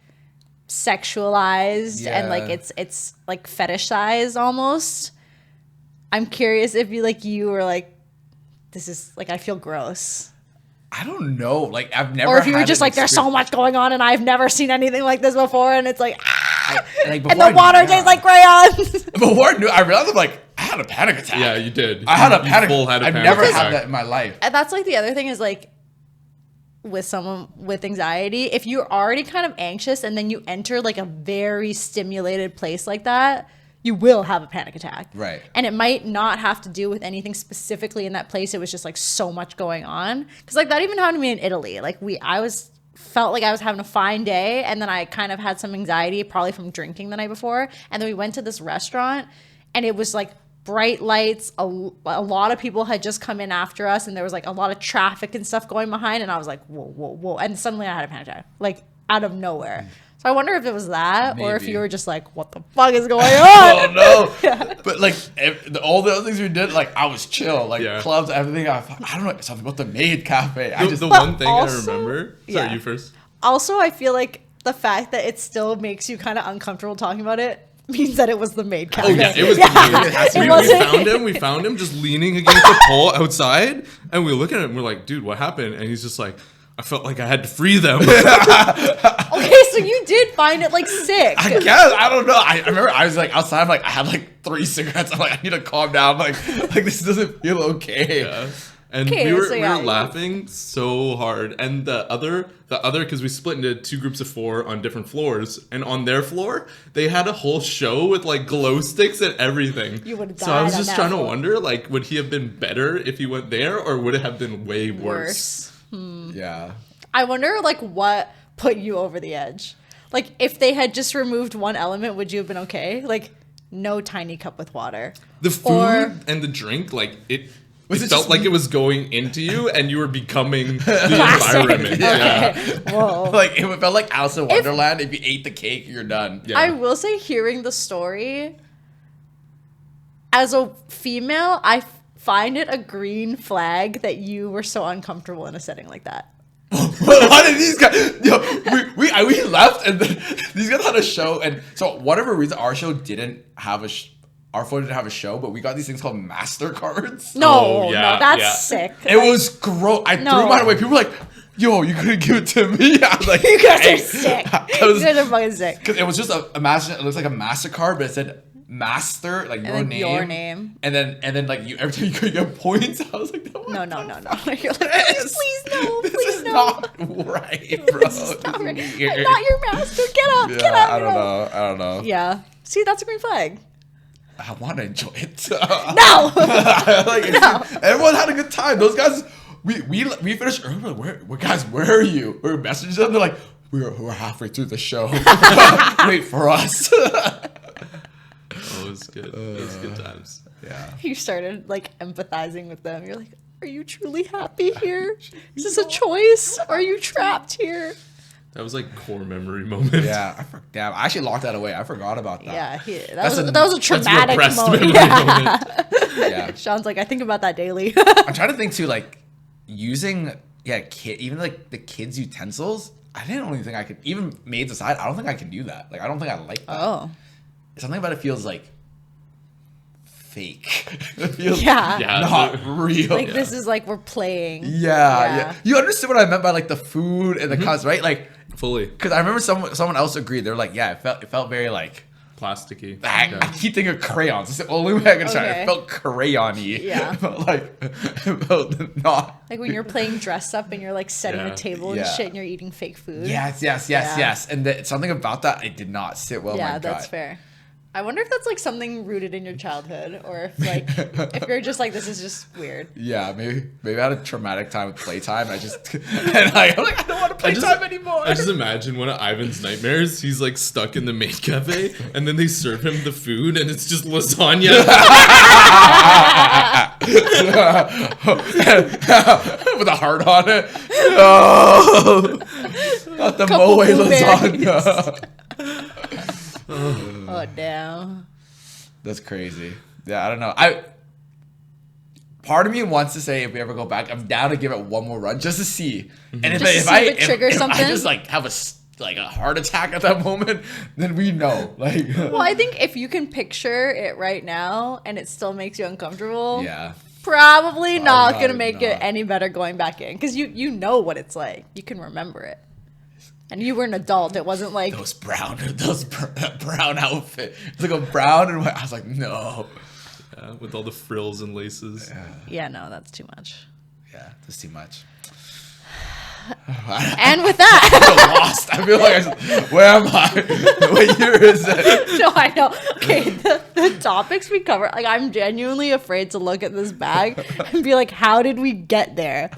sexualized and like it's like fetishized almost. I'm curious if you were like, this is like, I feel gross. I don't know. Like, I've never. Or if you were just like, there's so much going on and I've never seen anything like this before, and it's like, and the water tastes like crayons. Before I realized, I'm like, I had a panic attack. Yeah, you did. I had a panic. I've never attack. had that in my life. And that's like the other thing is like, with someone with anxiety, if you're already kind of anxious and then you enter like a very stimulated place like that, you will have a panic attack. Right. And it might not have to do with anything specifically in that place. It was just like so much going on. Because like that even happened to me in Italy. Like felt like I was having a fine day, and then I kind of had some anxiety probably from drinking the night before. And then we went to this restaurant and it was like bright lights. A lot of people had just come in after us, and there was like a lot of traffic and stuff going behind. And I was like, whoa, whoa, whoa. And suddenly I had a panic attack, like out of nowhere. So I wonder if it was that, or if you were just like, what the fuck is going on? Oh, no. Yeah. But like all the other things we did, like I was chill, like clubs, everything. I don't know, something about the Maid Cafe. The one thing I remember. Sorry, you first. Also, I feel like the fact that it still makes you kind of uncomfortable talking about it means that it was the Maid Cafe. Oh yeah, it was the Maid. We found him just leaning against the pole outside, and we look at him and we're like, dude, what happened? And he's just like, I felt like I had to free them. Okay, so you did find it like sick. I guess. I don't know. I remember I was like outside. I'm like, I had like 3 cigarettes. I'm like, I need to calm down. I'm like this doesn't feel okay. Yeah. And we were laughing so hard. And the other, because we split into 2 groups of 4 on different floors. And on their floor, they had a whole show with like glow sticks and everything. You would have died. So I was just trying to wonder, like, would he have been better if he went there, or would it have been way worse? Yeah. I wonder like what put you over the edge. Like if they had just removed one element, would you have been okay? Like no tiny cup with water. The food and the drink, like it felt like it was going into you and you were becoming the environment. Okay. Yeah. Whoa. Like it felt like Alice in Wonderland. If you ate the cake, you're done. Yeah. I will say, hearing the story, as a female, I find it a green flag that you were so uncomfortable in a setting like that. Why did these guys? We left, and these guys had a show, and so whatever reason, our show didn't have our floor didn't have a show, but we got these things called MasterCards. No, that's sick. It was gross. I threw mine away. People were like, yo, you couldn't give it to me. I was like, you guys are sick. You guys are fucking sick. Because it was just it looks like a MasterCard, but it said Master, like your name. And then like every time you could get points, I was like, no. You're like, please no. This is not right, bro. This is not right. I'm not your master. Get up. Yeah, Get up. I don't know. Yeah. See, that's a green flag. I want to enjoy it. No. Everyone had a good time. Those guys, we finished early. Where are you? We were messaging them. They're like, we're halfway through the show. Wait for us. Oh, it was good. It was good times. Yeah. You started like empathizing with them. You're like, are you truly happy here? Is this a choice? Are you trapped here? That was like core memory moment. Yeah, I actually locked that away. I forgot about that. Yeah, that was a traumatic moment. Yeah. Sean's like, I think about that daily. I'm trying to think too, like using even like the kids' utensils. I didn't really think I could, even maids aside. I don't think I can do that. Like I don't think I like that. Oh. Something about it feels like fake. It feels not real. Like this is like we're playing. Yeah. You understood what I meant by like the food and the cuts, right? Like fully. Because I remember someone else agreed. They're like, yeah, it felt very like plasticky. I keep thinking of crayons. It's the only way I can try. It felt crayon-y. Yeah. It felt not. Like when you're playing dress up and you're like setting the table and shit and you're eating fake food. Yes. And something about that, it did not sit well in my gut. Yeah, that's fair. I wonder if that's like something rooted in your childhood, or if like if you're just like, this is just weird. Yeah, maybe I had a traumatic time with playtime. I'm like, I don't want to play time anymore. I just imagine one of Ivan's nightmares. He's like stuck in the Maid cafe, and then they serve him the food, and it's just lasagna with a heart on it. Oh, not the Moe lasagna. Oh damn. That's crazy. Yeah, I don't know. Part of me wants to say if we ever go back, I'm down to give it one more run just to see. And if I just like have a heart attack at that moment, then we know. Like, well, I think if you can picture it right now and it still makes you uncomfortable, yeah, probably not gonna make it any better going back in, because you know what it's like. You can remember it. And you were an adult. It wasn't like those brown outfit. It's like a brown and white. I was like, no. Yeah, with all the frills and laces. Yeah, no, that's too much. Yeah, that's too much. And with that, I feel lost. I feel like where am I? What year is it? No, I know. Okay, the topics we cover, like, I'm genuinely afraid to look at this bag and be like, how did we get there?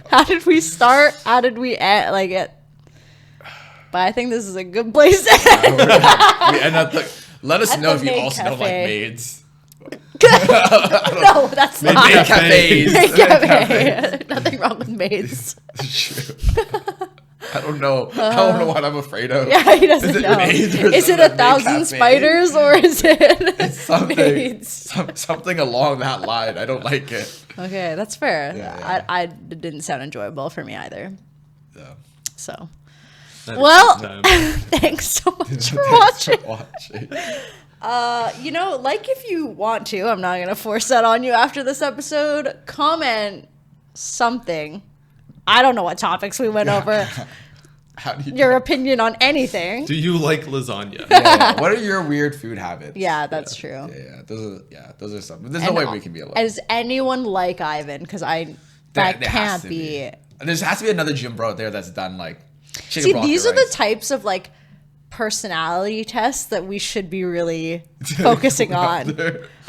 How did we start? How did we end? Like it. But I think this is a good place to end. We end up let us know if you also don't like maids. No, that's not. Maid cafes. Maid cafe. Nothing wrong with maids. I don't know. I don't know what I'm afraid of. Yeah, he doesn't know. Is it 1,000 spiders or is it something? Maids? Something along that line. I don't like it. Okay, that's fair. Yeah. I didn't sound enjoyable for me either. Yeah. So. Well, thanks so much for watching. Like if you want to, I'm not going to force that on you after this episode. Comment something. I don't know what topics we went over. Your opinion on anything. Do you like lasagna? Yeah. What are your weird food habits? Yeah, that's true. Yeah, those are some. There's no way we can be alone. Does anyone like Ivan? Because that can't be. There has to be another gym bro out there that's done like. See, these are the types of like personality tests that we should be really focusing on.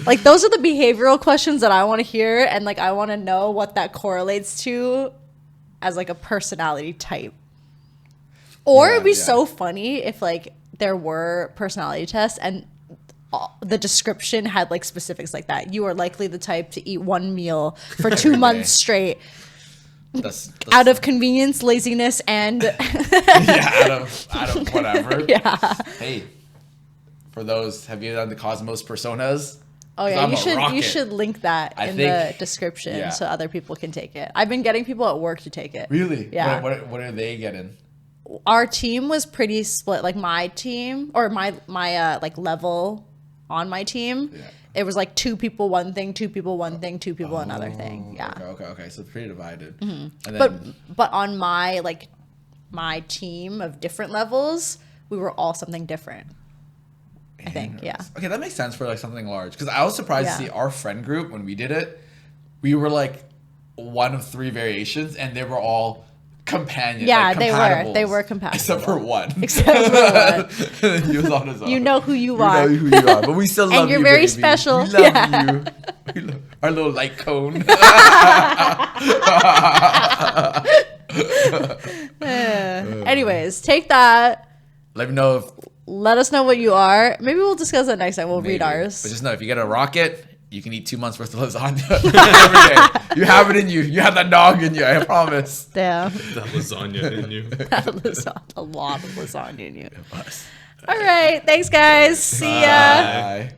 Like, those are the behavioral questions that I want to hear, and like I want to know what that correlates to as like a personality type. Or it'd be so funny if like there were personality tests and the description had like specifics like that. You are likely the type to eat one meal for 2 months straight. That's out of convenience, laziness, and out of whatever. Yeah. Hey, for those, have you done the Cosmos personas? Oh yeah, you should link that in the description so other people can take it. I've been getting people at work to take it. Really? Yeah. What are they getting? Our team was pretty split. Like my team or my like level on my team. Yeah. It was like 2 people one thing, 2 people one thing, 2 people another thing. Yeah. Okay. So it's pretty divided. Mm-hmm. And then, but on my team of different levels, we were all something different. I think. Yeah. Okay, that makes sense for like something large, because I was surprised to see our friend group when we did it. We were like one of 3 variations, and they were all companion. Yeah, like they were compatible. Except for one. He was on his own. You know who you are. You know who you are. But we still love you, and you're very special. We love you. We love our little light cone. Anyways, take that. Let us know what you are. Maybe we'll discuss that next time. We'll read ours. But just know, if you get a rocket, you can eat 2 months worth of lasagna every day. You have it in you. You have that dog in you. I promise. Damn. That lasagna in you. A lot of lasagna in you. All right. Thanks, guys. See ya. Bye.